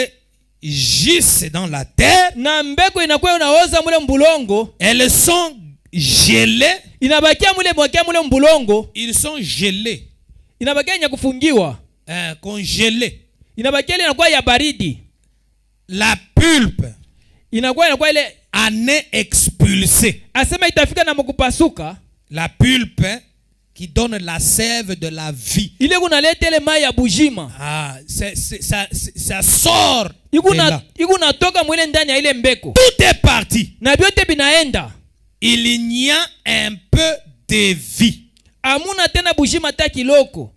gissent dans la terre. na mbegu inakuwa unaoza mule mbulongo, Elles sont gelées. inabakia mule mbulongo, Ils sont gelés, inabakia yenye kufungiwa, congelés. inabakia ile inakuwa ya baridi, La pulpe inakuwa ile en est expulsée. asema itafika na mkupasuka, La pulpe qui donne la sève de la vie. ile kunaleta ile mai ya bujima, Ah, ça sort de là. ikunatoka mwile ndani ya ile mbeko, Tout est parti. na vyote vinaenda. Il y a un peu de vie. Amuna tena bujima hata kiloko,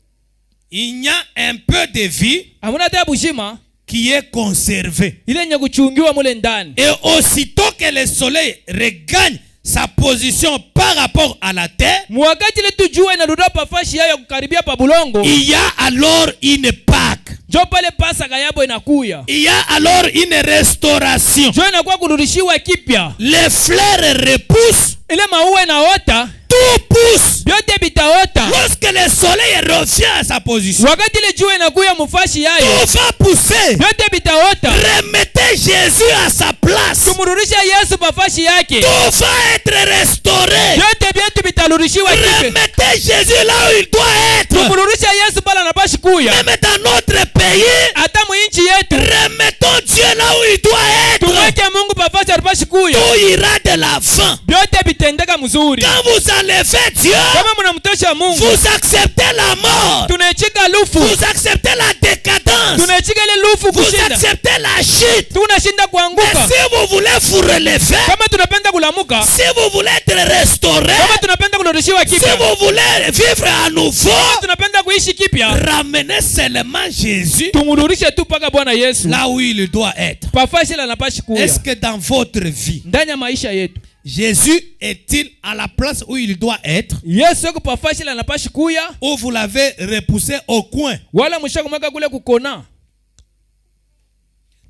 Il y a un peu de vie amuna tena bujima qui est conservée. ile yenye kuchungiwa mule ndani. Et aussitôt que le soleil regagne sa position par rapport à la terre, Mwakati ile tu jua inarudia pa fashi yao ya kukaribia pa bulongo, il y a alors une Pâque. jo pale Pasaka yabo inakuya. il y a alors une restauration. Jo inakuwa kurudishiwa kipya. Les fleurs repoussent, Ile maua inaota, tout pousse. vyote vitaota. Lorsque le soleil revient à sa position, Wakati ile jua inakuya mfashi yayo, tout va pousser. vyote vitaota. Remettez Jésus à sa place. Tumurudisha Yesu pafashi yake. Tout va être restauré. Vyote vyetu vitarudishiwa kipya. Remettez Jésus là où il doit être. Tumurudisha Yesu pala anapashi kuya. Même dans notre pays, Hata mwinchi yetu. remettons Dieu là où il doit être. Tumweke Mungu pafashi anapashi kuya. Tout ira de l'avant. Vyote vitendeka mzuri. Quand vous enlevez Dieu, Kama mnamtosha Mungu, vous acceptez la mort. tunaichika lufu. Vous acceptez la décadence. Tunaichika ile lufu Vous kushinda. acceptez la chute. Tunashinda Mais kuanguka. si vous voulez vous relever, Kama tunapenda kulamuka, si vous voulez être restauré, kama tunapenda kurudishiwa si kipya, vous voulez vivre à nouveau, kama tunapenda kuishi kipya, ramenez seulement Jésus tumurudishe tu paka Bwana Yesu là où il doit être. pafashi la napashi kuya. Est-ce que dans votre vie, Ndani ya maisha yetu Jésus est-il à la place où il doit être, Yesu yuko pafashi la napashi kuya, ou vous l'avez repoussé au coin wala mshaka mwaka kule kukona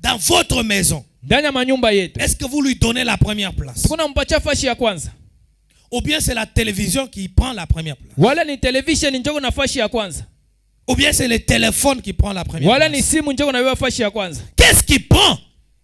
dans votre maison? ndani ya manyumba yetu? Est-ce que vous lui donnez la première place, Kuna mpacha fashi ya kwanza, ou bien c'est la télévision qui prend la première place, wala ni television njoko na fashi ya kwanza, ou bien c'est le téléphone qui prend la première wala ni place? simu njoko na fashi ya kwanza? Qu'est-ce qui prend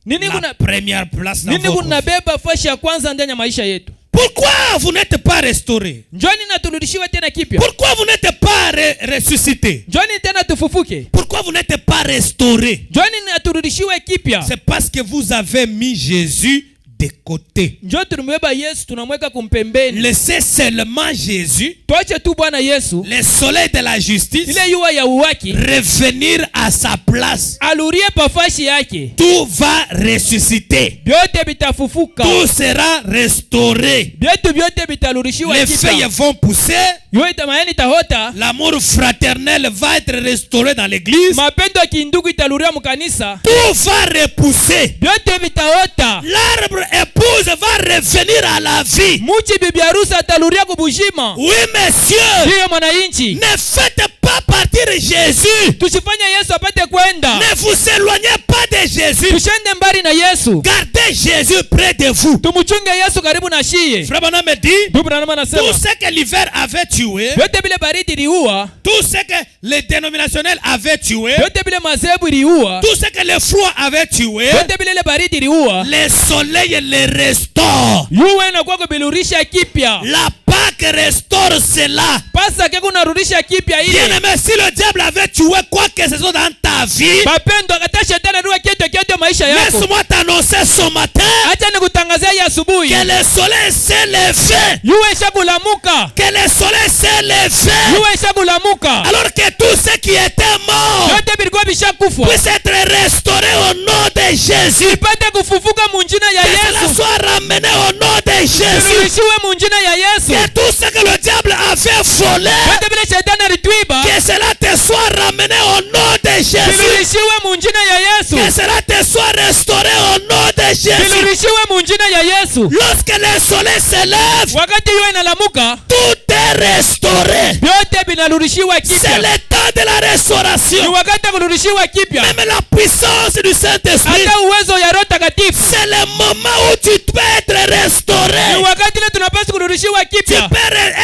Nini la kuna première place dans nini votre vie? kunabeba fashi ya kwanza ndani ya maisha yetu? Pourquoi vous n'êtes pas restauré? Njoni na turudishiwe tena kipya. Pourquoi vous n'êtes pas ressuscité? Njoni tena tufufuke. Pourquoi vous n'êtes pas restauré? Njoni na turudishiwe kipya. C'est parce que vous avez mis Jésus de côté. Njoo tumebeba Yesu tunamweka kumpembeni. Laissez seulement Jésus, Tuache tu Bwana Yesu, le soleil de la justice, ile yua ya uwaki, revenir à sa place. alurie pafashi yake. Tout va ressusciter. Vyote vitafufuka. Tout sera restauré. Vyote vyote vitalurishiwa Les kipya. feuilles vont pousser. Yote tamayani tahota. L'amour fraternel va être restauré dans l'église. Mapendo ya kindugu italuria mkanisa. Tout va repousser. Vyote vitaota. L'arbre épouse va revenir à la vie. Muchi bibi harusi ataluria kubujima. Oui, messieurs. Ndiyo mwananchi. Ne faites pas partir Jésus. Tusifanye Yesu apate kwenda. Ne vous éloignez pas de Jésus. Tushende mbali na Yesu. Gardez Jésus près de vous. Tumuchunge Yesu karibu na shie. Frère Branham me dit, Ndugu Branham anasema, tout ce que l'hiver avait tué, vyote vile baridi iliua, tout ce que les dénominationnels avaient tué, vyote vile mazebu iliua, tout ce que le froid avait tué, vyote vile ile baridi iliua, le soleil les restaure. yuwe inakuwa kubilurisha kipya. La Pâque restaure cela. Pasaka kunarudisha kipya ile. Bien aimé, si le diable avait tué quoi que ce soit dans ta vie, Mapendo akata shetani ndio kitu maisha yako. laisse-moi t'annoncer ce matin Acha nikutangazia hii asubuhi. que le soleil s'est levé. Yuwe shakulamuka. Que le soleil s'est levé. Yuwe shakulamuka. Alors que tout ce qui était mort Vyote vilikuwa vishakufa. puisse être restauré au nom de Jésus. Ipate kufufuka munjina ya Que cela Yesu. soit ramené au nom de Jésus. Turudishiwe munjina ya Yesu. Que tout ce que le diable avait volé, Vyote vile shetani alitwiba. que cela te soit ramené au nom de Jésus. Turudishiwe munjina ya Yesu. Que cela te soit restauré au nom de Jésus. Turudishiwe munjina ya Yesu. Lorsque le soleil se lève, Wakati yuwe inalamuka, tout est restauré. vyote vinarudishiwa C'est kipya. le temps de la Ni restauration. wakati wa kurudishiwa kipya. Même la puissance du Saint-Esprit, Hata uwezo ya Roho Takatifu. c'est le moment où tu peux être Ni restauré. wakati ile tunapaswa kurudishiwa Tu kipya. peux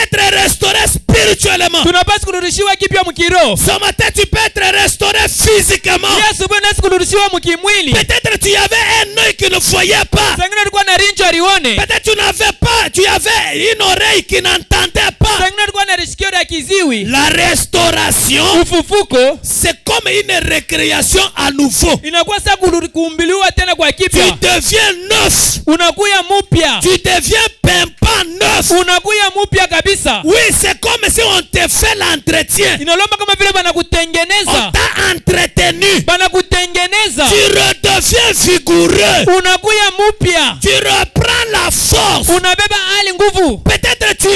être restauré spirituellement. Tunapaswa kurudishiwa kipya mkiroho. Ce matin, tu peux être restauré physiquement. Hii asubuhi unaweza kurudishiwa mkimwili. Peut-être tu avais un œil qui ne voyait pas. Sangine alikuwa na rincho alione. Peut-être tu avais une oreille qui n'entendait pas. Sangine alikuwa na risikio la kiziwi. La restauration, Ufufuko c'est comme une récréation à nouveau. inakuwa sasa kuumbiliwa tena kwa Tu kipya. deviens neuf. Unakuya mupya. Tu deviens pimpant neuf. Unakuya mupya kabisa. Oui, c'est comme si on te fait l'entretien. Inalomba kama vile On banakutengeneza. t'a entretenu. Banakutengeneza. Tu redeviens vigoureux. Unakuya mupya. Tu reprends la force. Unabeba hali nguvu. Peut-être tu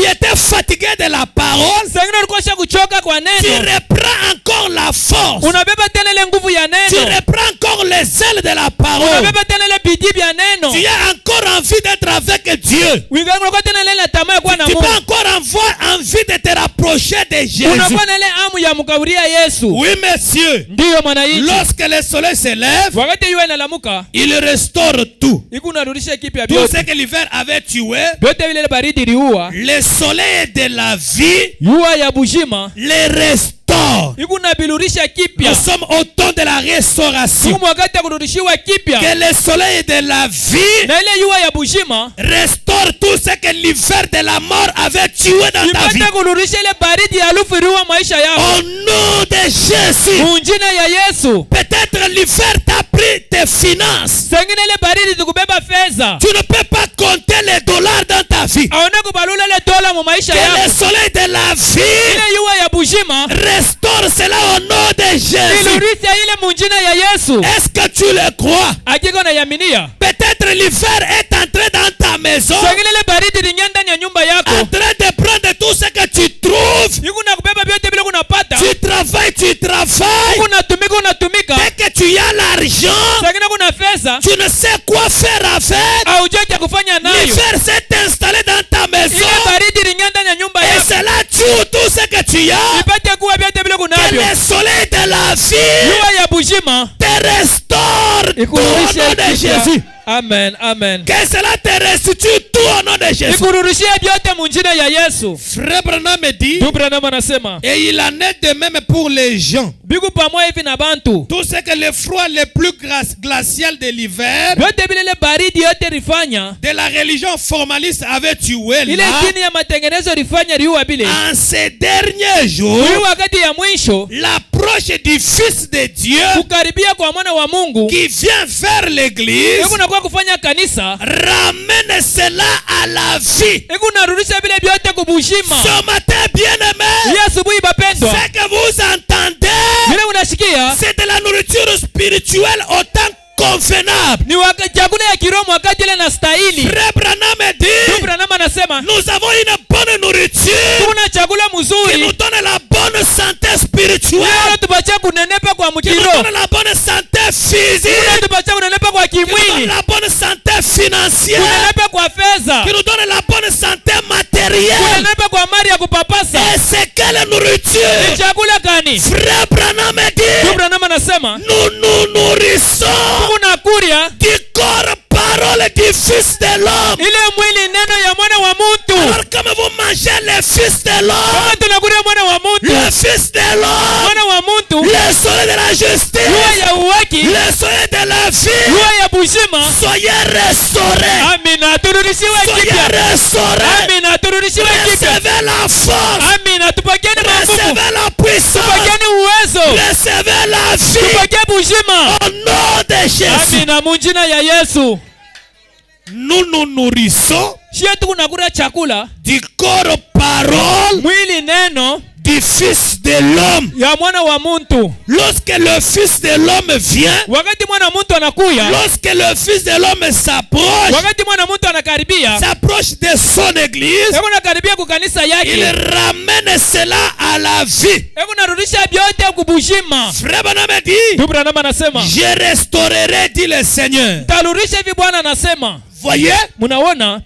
étais fatigué de la parole. Sangine alikuwa kuchoka kwa Tu neno. reprends encore la force. Unabeba tena ile nguvu ya Tu neno. reprends encore les ailes de la parole. Unabeba tena ile bidii ya neno. Tu as encore envie d'être avec Dieu. Unakuwa tena ile tamaa ya kuwa na Tu Mungu. peux encore avoir envie de te rapprocher approcher de Jésus. Unakuwa na ile amu ya mkaburia Yesu. Oui, monsieur. Ndiyo mwananchi. Lorsque le soleil se lève, Wakati jua inalamuka, il restaure tout. iko narudisha kipya Tout vyote. ce que l'hiver avait tué, Vyote vile baridi liua, le soleil de la vie jua ya bujima, les restaure. iko nabilurisha Nous kipya. sommes au temps de la restauration. Siku wakati ya kurudishiwa kipya. Que le soleil de la vie Na ile jua ya bujima, restaure tout ce que l'hiver de la mort avait tué dans ta vie. ipate kurudisha ile baridi ya alufu iliua maisha yako. Au nom de Jésus. Munjina ya Yesu. Peut-être l'hiver t'a pris tes finances. Sengine ile baridi tukubeba fedha. Tu ne peux pas compter les dollars dans ta vie. Aona kubalula ile dola mu maisha Que yako. le soleil de la vie Ile jua ya bujima, restaure cela au nom de Jésus. ilurisha ile munjina ya Yesu. Est-ce que tu le crois? Akiko na yaminia. Peut-être l'hiver est entré dans ta maison, Sengine ile baridi lingia ndani ya nyumba yako. en train de prendre tout ce que tu trouves. Iko na kubeba vyote vile kunapata. Tu travailles. Iko unatumika. Dès que tu as l'argent, Sengine kuna fedha. tu ne sais quoi faire avec. Au joki ya kufanya nayo. L'hiver s'est installé dans ta maison Ile baridi lingia ndani ya nyumba et yako. cela tue tout ce que tu as. Ipate kuwa vyote vile Que kunavyo. le soleil de la vie Jua ya bujima. te restaure tout au nom Ikurudishe de kipya. Jésus. Amen, amen. Que cela te restitue tout au nom de Jésus. Ikurudishie vyote munjina ya Yesu. Frère Branham me dit, Branham anasema, et il en est de même pour les gens. biku pamoja hivi na bantu. Tout ce que le froid le plus glacial de l'hiver, Vyote vile ile baridi yote rifanya. de la religion formaliste avait tué Ile là, dini ya matengenezo rifanya liua bile. en ces derniers jours, Huyu wakati ya mwisho, l'approche du Fils de Dieu kukaribia kwa mwana wa Mungu, qui vient vers l'église hebu nakuwa kufanya kanisa, ramène cela à la vie. hebu narudisha vile vyote kubushima. Ce matin, bien-aimé, Hii asubuhi bapendwa, ce que vous entendez, vile unashikia c'est de la nourriture spirituelle autant convenable. ni chakula ya kiroho wakati ile na stahili. Frère Branham me dit, Branham anasema, nous avons une bonne nourriture kuna chakula qui nous mzuri donne la bonne santé spirituelle, leo tupatia kunenepa kwa qui nous mkiroho, donne la bonne santé physique, tupatia kunenepa kwa qui nous donne kimwili, la bonne santé financière, kunenepa kwa fedha, qui nous donne la bonne santé matérielle. kunenepa kwa mali ya kupapasa. Et c'est quelle nourriture? Ni chakula gani? Frère Branham me dit, Branham anasema, nous nous nourrissons kuna kuria du corps parole du Fils de l'homme. ile mwili neno ya mwana wa mtu. Alors comme vous mangez le Fils de l'homme, Kama tunakuria mwana wa mtu, le Fils de l'homme, mwana wa mtu, le soleil de la jua justice, ya uwaki, le soleil de la vie, jua ya buzima. soyez restaurés, Amina, turudishiwe soyez kipya. restaurés, Amina, turudishiwe kipya. recevez la force, Amina, tupakieni mafumu, recevez la puissance, tupakieni uwezo, recevez la vie tupakie buzima. au nom de Jésus. Amina, munjina ya Yesu. Nous nous nourrissons Shie tunakula chakula, du corps parole mwili neno du Fils de l'homme. ya mwana wa mtu. Lorsque le Fils de l'homme vient, Wakati mwana wa mtu anakuya, lorsque le Fils de l'homme s'approche, wakati mwana wa mtu anakaribia, s'approche de son église, hebu nakaribia kukanisa il yake, ramène cela à la vie. hebu narudisha vyote kubushima. Frère Branham dit, Branham anasema, je restaurerai, dit le Seigneur. tarudisha hivi Bwana anasema. Voyez, Munaona,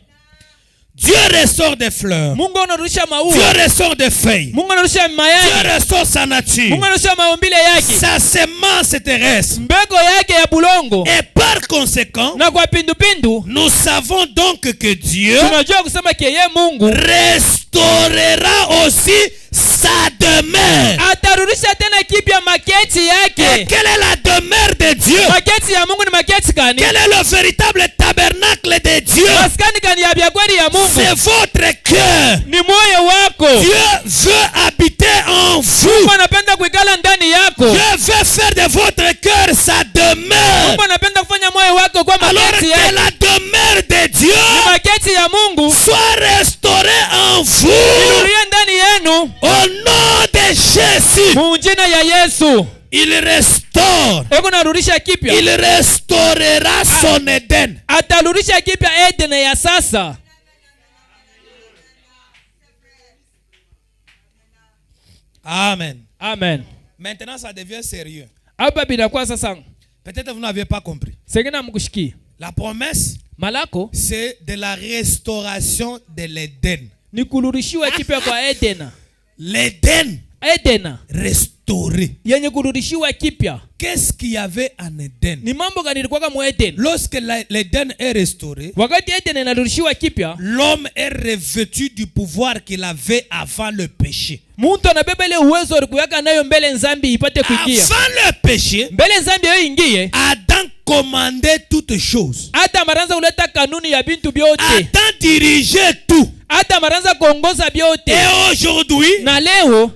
Dieu restaure des fleurs. Mungu anarudisha Dieu maua, restaure des feuilles. Mungu anarudisha Dieu mayai, restaure sa nature. Mungu anarudisha maumbile yake, Sa semence terrestre. mbegu yake ya bulongo. Et par conséquent, Na kwa pindupindu nous savons donc que Dieu tunajua kusema yeye Mungu restaurera aussi sa demeure. atarudisha tena kipya maketi Et yake. quelle est la demeure de Dieu? Maketi ya Mungu ni maketi gani? Quel est le véritable tabernacle de Dieu? Maskani gani ya vya kweli ya Mungu? C'est votre cœur. Ni moyo wako. Dieu veut habiter en vous. Mungu anapenda kuikala ndani yako. Dieu veut faire de votre cœur sa demeure. Mungu anapenda kufanya moyo wako kwa Alors maketi que yake. la demeure de Dieu Ni maketi ya Mungu soit restaurée en vous inurie ndani yenu au nom de Jésus. munjina ya Yesu. Il restaure. Eko narudisha kipya. Il restaurera son Éden. Atarudisha kipya Eden ya sasa. Amen. Amen. Maintenant, ça devient sérieux. Hapa binakuwa sasa. Peut-être vous n'avez pas compris. Sengena mkushiki. La promesse, Malako c'est de la restauration de l'Éden. ni kurudishiwa kipya kwa Eden. l'Éden Edena restauré. yenye kurudishiwa kipya. Qu'est-ce qu'il y avait en Éden? Ni mambo gani ilikuwa mu Eden? Lorsque l'Éden est restauré, Wakati Eden inarudishiwa kipya, l'homme est revêtu du pouvoir qu'il avait avant le péché. mtu anabeba ile uwezo alikuweka nayo mbele nzambi ipate kuingia. Avant le péché, Mbele nzambi yo ingie, Adam commandait toutes choses. hata maranza kuleta kanuni ya bintu byote. Adam dirigeait tout. Hata maranza kuongoza byote. Et aujourd'hui, Na leo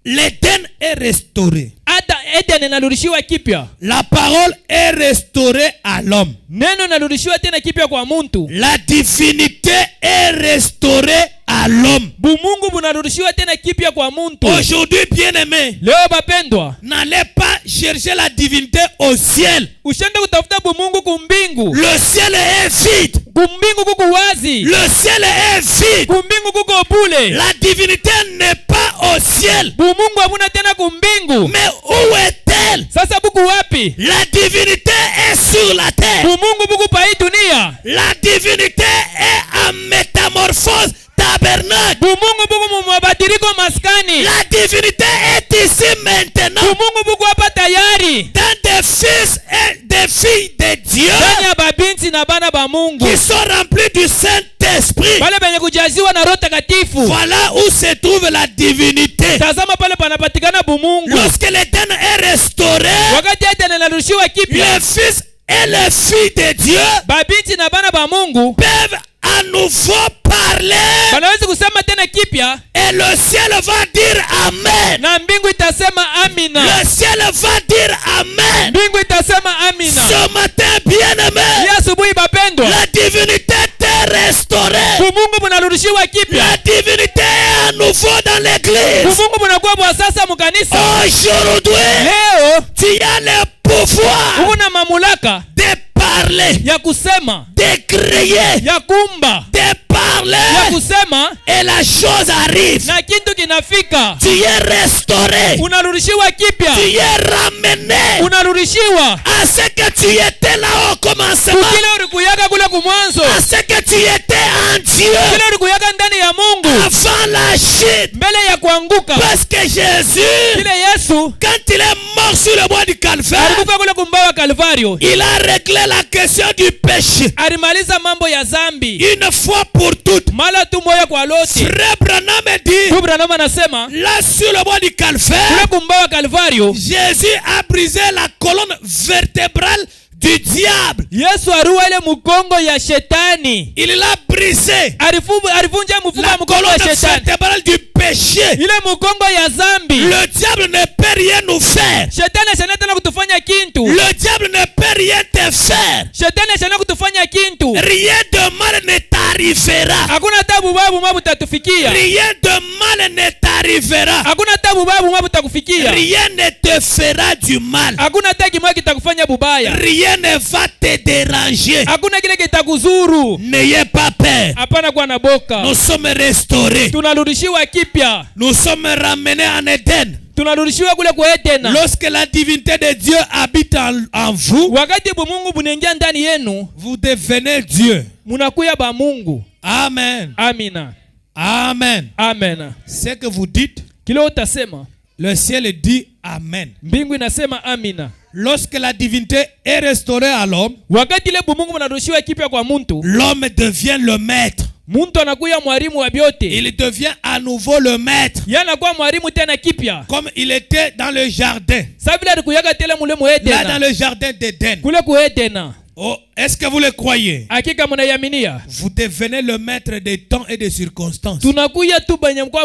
l'Éden est restauré. hata Eden inarudishiwa kipya. La parole est restaurée à l'homme. Neno inarudishiwa tena kipya kwa muntu. La divinité est restaurée à l'homme. Bumungu bunarudishiwa tena kipya kwa muntu. Aujourd'hui, bien-aimés, Leo bapendwa, n'allez pas chercher la divinité au ciel. ushende kutafuta bumungu kumbingu. Le ciel est vide. Kumbingu kuko wazi. Le ciel est vide. Kumbingu kuko bule. La divinité n'est pas au ciel. Bumungu hamuna tena kumbingu. Mais où est-elle? Sasa buku wapi? La divinité est sur la terre. Bumungu buku pa hii dunia. La divinité est en métamorphose tabernacle. Bumungu buku mu mabadiliko maskani. La divinité est ici maintenant. Bumungu buku hapa tayari. Dans des fils et des filles de Dieu Ndani ya babinti na bana ba Mungu. qui sont remplis du Saint-Esprit. Wale benye kujaziwa na Roho Takatifu. Voilà où se trouve la divinité. Tazama pale panapatikana bumungu. Lorsque l'Éden est restauré, Wakati Eden inarudishiwa kipya, les fils et les filles de Dieu babinti na bana ba Mungu peuvent à nouveau parler banaweza kusema tena kipya, et le ciel va dire Amen. na mbingu itasema amina. Le ciel va dire Amen. Mbingu itasema amina. Ce matin, bien-aimé, Ya asubuhi bapendwa, la divinité est restaurée. bumungu bunarudishiwa kipya. La divinité est à nouveau dans l'église. Bumungu bunakuwa bwa sasa mukanisa. Aujourd'hui, Leo tu as le pouvoir uko na mamlaka de parler, ya kusema, de crier, ya kumba, de ya parler, kusema et la chose arrive. na kitu kinafika. Tu es restauré, Unarudishiwa tu kipya, es ramené unarudishiwa à ce que tu étais là au commencement, kukile ulikuyaka kule kumwanzo, à ce que tu étais en Dieu kile ulikuyaka ndani ya Mungu avant la chute. mbele ya kuanguka. Parce que Jésus, Kile Yesu quand il est mort sur le bois du Calvaire, alikufa kule kumbawa Kalvario, il a réglé la question du péché alimaliza mambo ya zambi une fois pour toutes. mala tu moya kwa lote. Frère Branham dit, Branham anasema là sur le bois du Calvaire, kule kumbawa Kalvario Jésus a brisé la colonne vertébrale du diable. Yesu arua ile mukongo ya shetani, Il l'a brisé. alivunja mfumo La wa mukongo colonne ya shetani, vertébrale du péché. ile mukongo ya zambi. Le diable ne peut rien nous faire. Shetani ashana tena kutufanya kintu. Le diable ne peut rien te faire. Shetani ashana kutufanya kintu. Rien de mal ne t'arrivera. Hakuna tabu babu mwabu tatufikia. Rien de mal ne t'arrivera. Hakuna tabu babu mwabu takufikia. Rien ne te fera du mal. Hakuna tagi mwa kitakufanya bubaya. Rien ne va te déranger. Hakuna kile kitakuzuru. N'ayez pas peur. Hapana kwa na boka. Nous sommes restaurés. Tunarudishiwa kipya. Nous sommes ramenés en Éden. Tunarudishiwa kule kwa Edena. Lorsque la divinité de Dieu habite en vous, Wakati bumungu bunaingia ndani yenu, vous devenez Dieu. munakuya ba Mungu. Amen. Amina. Amen. Amen. Ce que vous dites, Kile utasema, le ciel dit Amen. mbingu inasema amina. Lorsque la divinité est restaurée à l'homme, Wakati ile bumungu bunarudishiwa kipya kwa muntu, l'homme devient le maître. muntu anakuya mwalimu wa byote. Il devient à nouveau le maître. Yeye anakuwa mwalimu tena kipya. Comme il était dans le jardin. Sasa vile alikuyaka tele mule mu Là Edena. dans le jardin d'Éden. Kule ku Edena. Oh, est-ce que vous le croyez? Hakika mnayaminia. Vous devenez le maître des temps et des circonstances. Tunakuya tu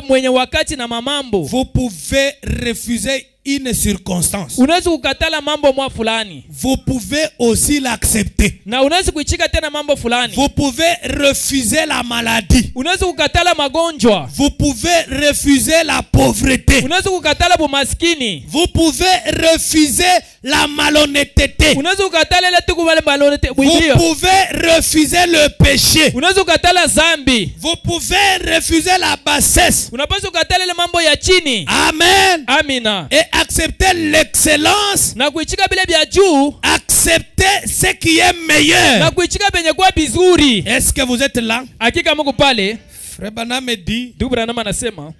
mwenye wakati na mamambo. Vous pouvez refuser une circonstance. Unaweza kukatala mambo mwa fulani. Vous pouvez aussi l'accepter. Na unaweza kuichika tena mambo fulani. Vous pouvez refuser la maladie. Unaweza kukatala magonjwa. Vous pouvez refuser la pauvreté. Unaweza kukatala bumaskini. Vous pouvez refuser la malhonnêteté. Unaweza kukatala ile tuku wale malonete Vous bwilio. pouvez refuser le péché. Unaweza kukatala zambi. Vous pouvez refuser la bassesse. Unapaswa kukatala ile mambo ya chini. Amen. Amina. Et accepter l'excellence. Na kuichika bile bya juu. Accepter ce qui est meilleur. Na kuichika benye kwa bizuri. Est-ce que vous êtes là? Hakika Mungu pale. Frère Branham me dit, Ndugu Branham anasema,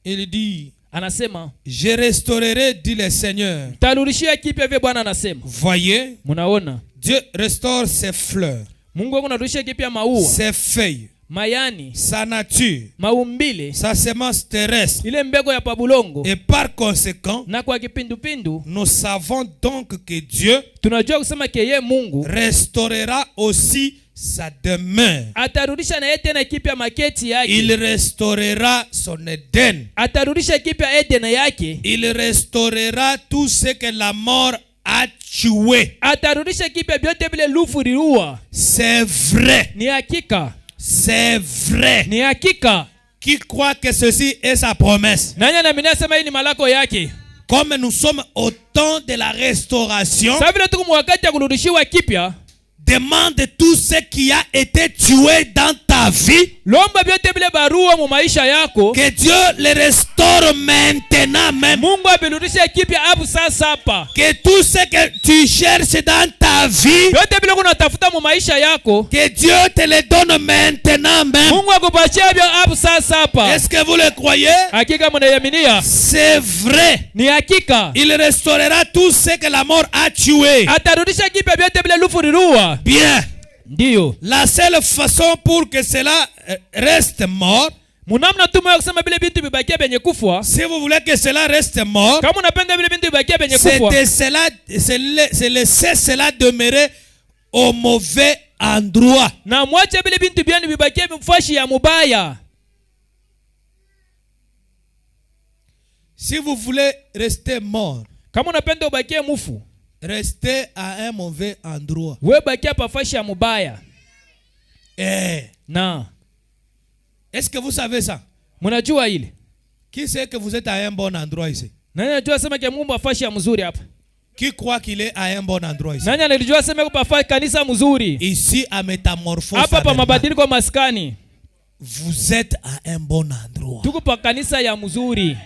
Il dit, anasema je restaurerai, dit le Seigneur. tarudishia kipya vile Bwana anasema. Voyez, Munaona? Dieu restaure ses fleurs, Mungu anarudishia kipya maua, ses feuilles, mayani, sa nature, maumbile, sa semence terrestre. ile mbego ya pabulongo. Et par conséquent, Na kwa kipindupindu nous savons donc que Dieu tunajua kusema keye Mungu restaurera aussi sa demeure. atarudisha na yeye tena kipya maketi yake. Il restaurera son Éden. Atarudisha kipya Eden yake. Il restaurera tout ce que la mort a tué. Atarudisha kipya vyote vile lufu liua. C'est vrai. Ni hakika. C'est vrai. Ni hakika. Qui croit que ceci est sa promesse? Nani anaamini sema hii ni malako yake? Comme nous sommes au temps de la restauration, Sasa vile tuko wakati ya kurudishiwa kipya, demande tout ce qui a été tué dans ta vie, lomba vyote vile barua mu maisha yako, que Dieu le restaure maintenant même. Mungu avirudishe kipya hapo sasa hapa. Que tout ce que tu cherches dans ta vie, Vyote vile unatafuta mu maisha yako, que Dieu te le donne maintenant même. Mungu akupatie hivyo hapo sasa hapa. Est-ce que vous le croyez? Hakika mnayaminia? C'est vrai. Ni hakika. Il restaurera tout ce que la mort a tué. Atarudisha kipya vyote vile lufu liua. Bien. Ndiyo. La seule façon pour que cela reste mort, Munamna tu moyo kusema vile bintu bibakia benye kufwa. si vous voulez que cela reste mort, Kama unapenda vile bintu bibakia benye c'est kufwa, de cela, c'est laisser cela demeurer au mauvais endroit. na mwache vile bintu byani bibakia mfashi ya mubaya. Si vous voulez rester mort, Kama unapenda ubakie mufu, restez à un mauvais endroit. wewe bakia pa fashi ya mubaya. Na Est-ce que vous savez ça? mnajua ile? Qui sait que vous êtes à un bon endroit ici? Nani anajua sema ke Mungu afashi ya mzuri hapa? Qui croit qu'il est à un bon endroit ici? Nani anajua sema kwa fashi kanisa mzuri? Ici à Métamorphose. Hapa pa mabadiliko maskani. Vous êtes à un bon endroit. Tuko pa kanisa ya mzuri.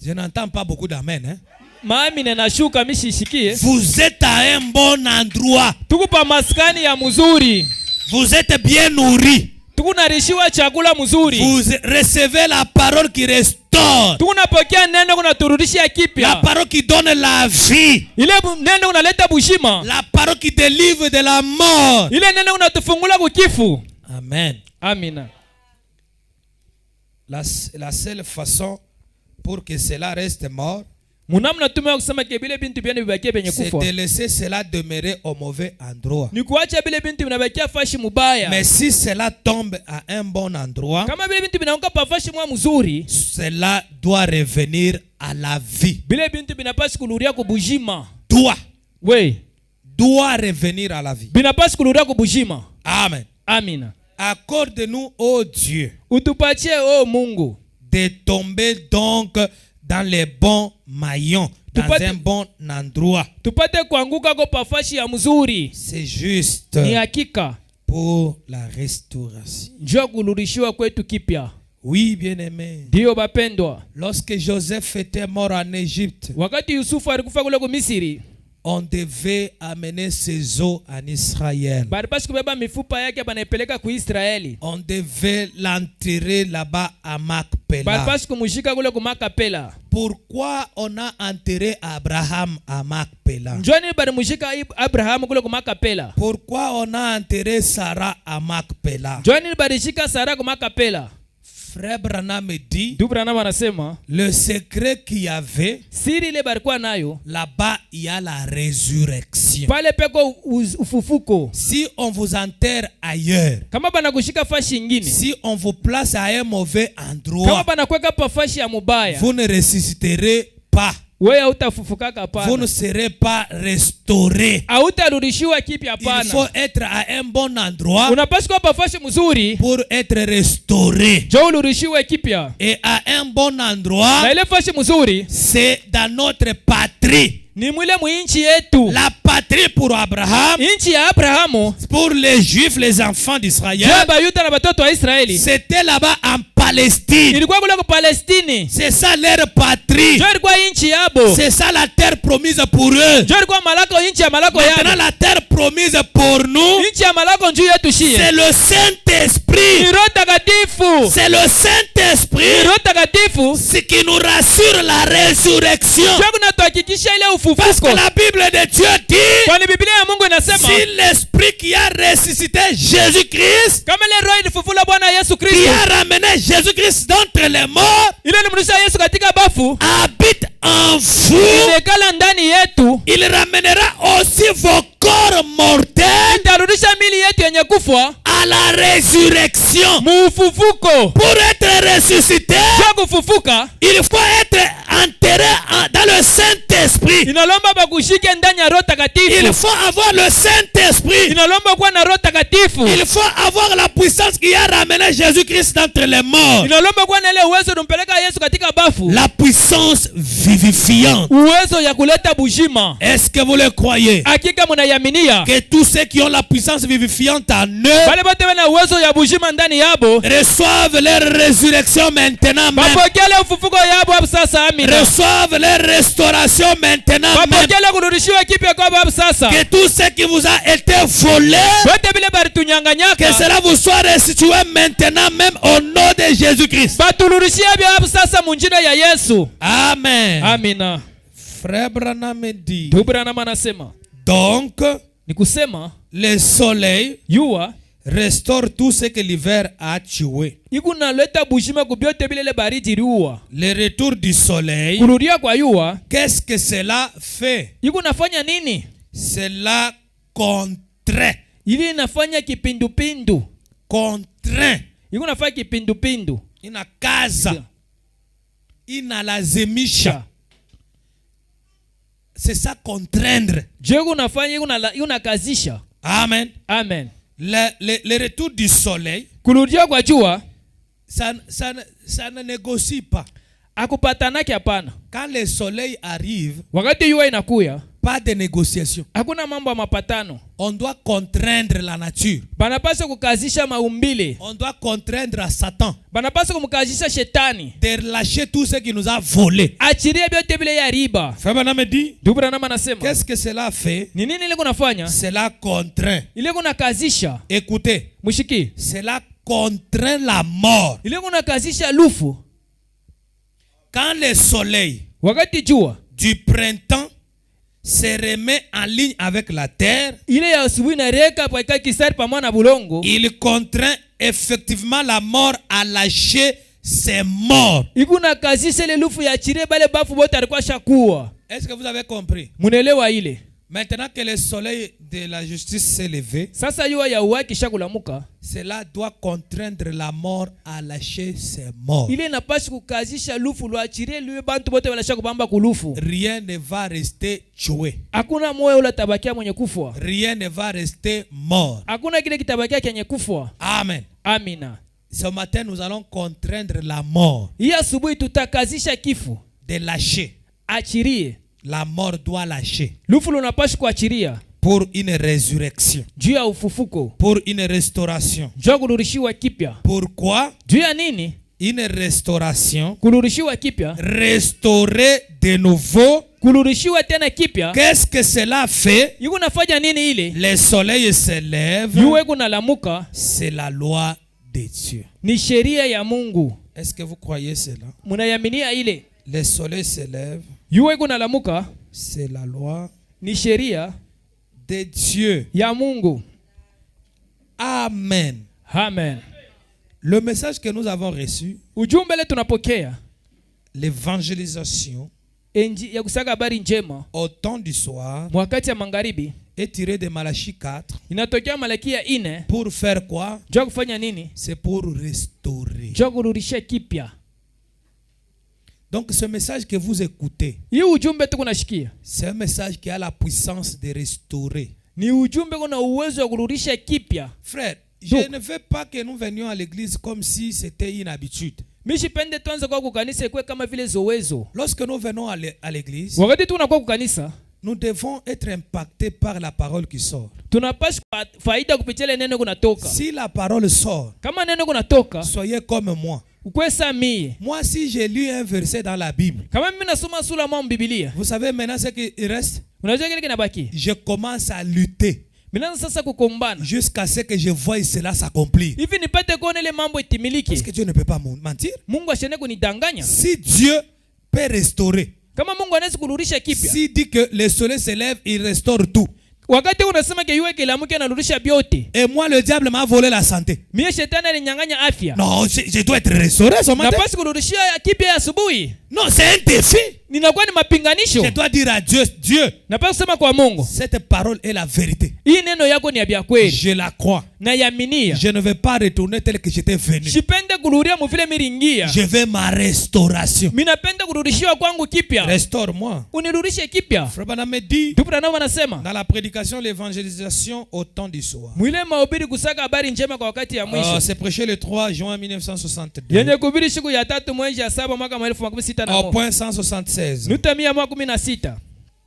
Je n'entends pas beaucoup d'amen. Hein? Mami ninashuka mishishikie. Vous êtes à un bon endroit. Tuko pa maskani ya mzuri. Vous êtes bien nourris. Tukunarishiwa chakula mzuri. Vous recevez la parole qui restaure. Tunapokea neno kunaturudishia La kipya. parole qui donne la vie. Ile neno unaleta bushima. La parole qui délivre de la mort. Ile neno unatufungula kukifu. Amen. Amina. La seule façon pour que cela reste mort, Munamna tumewa kusema ke bile bintu byani bibakie benye c'est kufa. de laisser cela demeurer au mauvais endroit. Ni kuacha bile bintu binabakia fashi mubaya. Mais si cela tombe à un bon endroit, Kama bile bintu binaanguka pa fashi mwa mzuri, cela doit revenir à la vie. bile bintu binapasi kuluria kubujima. Doit revenir à la vie. Binapasi kuluria kubujima. Amen. Amina. Accorde-nous, ô Dieu, Utupatie o Mungu de tomber donc dans les bons maillons, dans un bon endroit. tupate kuanguka kwa pafashi ya mzuri. C'est juste Ni hakika pour la restauration. njoo kurudishiwa kwetu kipya. Oui, bien-aimé. Ndio bapendwa. Lorsque Joseph était mort en Égypte, Wakati Yusufu alikufa kule ku Misri, on devait amener ses os en Israël. balipaswa kubeba mifupa yake banaipeleka ku Israeli. On devait l'enterrer là-bas à Macpéla. Balipaswa kumushika kule ku Makapela. Pourquoi on a enterré Abraham à Macpéla? Njoni balimushika Abraham kule ku Makapela. Pourquoi on a enterré Sarah à Macpéla? Njoni balishika Sara ku Makapela. Frère Branham me dit, Ndugu Branham anasema le secret qu'il y avait, siri ile balikuwa nayo, là-bas il y a la résurrection. pale peko ufufuko. Si on vous enterre ailleurs, Kama banakushika fashi nyingine, si on vous place à un mauvais kama endroit, banakweka pa fashi ya mubaya, vous ne ressusciterez pas. wewe hautafufukaka Vous ne hapana. serez pas restauré. Hautarudishiwa kipya Il faut hapana. être à un bon endroit Unapaswa pa fashi mzuri, pour être restauré. njoo urudishiwe kipya. Et à un bon Na endroit, ile fashi mzuri c'est dans notre patrie. ni mwile mwinchi yetu. La patrie pour Abraham, Inchi ya Abrahamu, pour les Juifs, les enfants d'Israël, juu ya Bayuda na batoto wa Israeli, c'était là-bas en Palestine. ilikuwa kule ku Palestini. C'est ça leur patrie. Njoo ilikuwa inchi yabo. C'est ça la terre promise pour eux. Njoo ilikuwa malako, inchi ya malako Maintenant, yabo. la terre promise pour nous, Inchi ya malako njuu yetu c'est shie. le Saint-Esprit. Ni Roho Takatifu. C'est le Saint-Esprit Saint-Esprit, Roho Takatifu ce qui nous rassure la résurrection. ndio kunatuhakikisha ile Parce que ufufuko. la Bible de Dieu dit, Kwani Biblia ya Mungu inasema si l'Esprit qui a ressuscité Jésus-Christ, kama ile roho ilifufula Bwana Yesu qui Kristo, a ramené Jésus-Christ d'entre les morts, ile ilimrudisha Yesu katika bafu, habite en vous, imekala ndani yetu, il ramènera aussi vos corps mortels itarudisha mili yetu yenye kufa à la résurrection. muufufuko. Pour être ressuscité, Kwa kufufuka il faut être enterré dans le Saint-Esprit. inalomba bakushike ndani ya Roho Il Takatifu, faut avoir le Saint-Esprit. inalomba kuwa na Roho Takatifu, Il faut avoir la puissance qui a ramené Jésus-Christ d'entre les morts. inalomba kuwa na ile uwezo unampeleka Yesu katika bafu, La puissance vivifiante. uwezo ya kuleta bujima. Est-ce que vous le croyez? Hakika mnayaminia Que tous ceux qui ont la puissance vivifiante en eux wale wote wana uwezo ya bujima ndani yabo reçoivent leur résurrection maintenant même. bapokele ufufuko yabo hapo sasa. Amina. Reçoivent leur restauration maintenant même. Bapokele kurudishiwa kipya kwa hapo sasa. Que tout ce qui vous a été volé, Wote bile bari que tunyanganyaka cela vous soit restitué maintenant même au nom de Jésus-Christ. baturudishie bya hapo sasa munjina ya Yesu. Amen. Amina. Frère Branham dit, Branham anasema donc ni kusema le soleil yua restaure tout ce que l'hiver a tué. ikunaleta bujima kubyote bile le baridi liua. Le retour du soleil, Kurudia kwa yua qu'est-ce que cela fait? ikunafanya nini? Cela contraint. Ili inafanya kipindupindu. Contraint. Ikunafanya kipindupindu. Inakaza. Inalazimisha. C'est ça contraindre. Je kunafanya ikunakazisha. Amen. Amen. Le retour du soleil, Kurudia kwa jua ça ne négocie pas. akupatanake hapana. Quand le soleil arrive, Wakati yua inakuya pas de négociation. hakuna mambo ya mapatano. On doit contraindre la nature. Banapaswa kukazisha maumbile. On doit contraindre à Satan Banapaswa kumkazisha shetani de relâcher tout ce qui nous a volé. achirie byote bile ya riba. Frère Branham dit, Branham anasema qu'est-ce que cela fait? ni nini ile kunafanya? Cela contraint. Ile kunakazisha Écoutez, mushiki, cela contraint la mort. ile kunakazisha lufu. Quand le soleil Wakati jua du printemps se remet en ligne avec la terre, ile ya asubuhi na reka kwa kisari pamoja na bulongo, il contraint effectivement la mort à lâcher ses morts. ikunakazisha ile lufu ya achirie bale bafu bote alikuwa shakuwa. Est-ce que vous avez compris? Munelewa ile. Maintenant que le soleil de la justice s'est levé, Sasa yua ya uwaki shakulamuka, cela doit contraindre la mort à lâcher ses morts. ile inapaswa kukazisha lufu lwa achirie liwe bantu bote wala shakubamba kulufu. Rien ne va rester tué. Hakuna moyo ula tabakia mwenye kufwa. Rien ne va rester mort. Hakuna kile kitabakia kenye kufwa. Amen. Amina. Ce matin, nous allons contraindre la mort Hii asubuhi tutakazisha kifu. de lâcher. Achirie. La mort doit lâcher Lufu lunapaswa kuachiria pour une résurrection, juu ya ufufuko, pour une restauration. juu ya kurudishiwa kipya. Pourquoi? Juu ya nini? Une restauration, Kurudishiwa kipya. restaurer de nouveau. Kurudishiwa tena kipya. Qu'est-ce que cela fait? Yuko nafanya nini ile? Le soleil se lève, Yuwe kunalamuka c'est la loi de Dieu. ni sheria ya Mungu. Est-ce que vous croyez cela? Munayaminia ile? Le soleil se lève, Yuwe kunalamuka c'est la loi ni sheria de Dieu. ya Mungu. Amen. Amen. Le message que nous avons reçu, Ujumbe le tunapokea l'évangélisation ya kusaga habari njema au temps du soir, wakati ya magharibi est tiré de Malachie 4. inatokea Malakia 4. Pour faire quoi? Jua kufanya nini? C'est pour restaurer. Jua kurudisha kipya. Donc ce message que vous écoutez, Hii ujumbe tuko nashikia c'est un message qui a la puissance de restaurer. ni ujumbe kuna uwezo wa kurudisha kipya. Frère, je ne veux pas que nous venions à l'église comme si c'était une habitude. Mishipende tuanze kwa kukanisa ikuwe kama vile zowezo. Lorsque nous venons à l'église, Wakati tunakuwa kukanisa, nous devons être impactés par la parole qui sort. tunapaswa faida kupitia ile neno kunatoka. Si la parole sort, Kama neno kunatoka, soyez comme moi. ukwe samie. Moi, si j'ai lu un verset dans la Bible, Kama mimi nasoma sura moja Biblia, vous savez maintenant ce qui reste? unajua kile kinabaki? Je commence à lutter minaanza sasa kukombana jusqu'à ce que je voie cela s'accomplir. hivi nipate kuona ile mambo Parce itimilike. que Dieu ne peut pas mentir. Mungu ashene kunidanganya. Si Dieu peut restaurer, Kama Mungu anaweza kurudisha kipya, s'il dit que le soleil se lève, il restaure tout. wakati unasema ke yue kilamuke anarudisha vyote, Et moi, le diable m'a volé la santé. mie shetani alinyang'anya afya, Non, je dois être restauré ce matin. napasi kurudishia kipya asubuhi. Non, c'est un défi. Ninakuwa ni mapinganisho. Je dois dire à Dieu, Dieu, Napasi kusema kwa Mungu, cette parole est la vérité. hii neno yako ni ya vya kweli Je la crois. na yaminia. Je ne vais pas retourner tel que j'étais venu. Sipende kurudia muvile miringia. Je veux ma restauration. Minapenda kurudishiwa kwangu kipya. Restaure-moi. Unirudishe kipya. Frère Branham me dit, Tupra nao wanasema dans la prédication, l'évangélisation au temps du soir. mwile mahubiri kusaka habari njema kwa wakati ya mwisho. C'est prêché le 3 juin 1962. Yenye kuhubiri siku ya 3 mwezi ya 7 mwaka 1961. Au point 176. Nuta 116.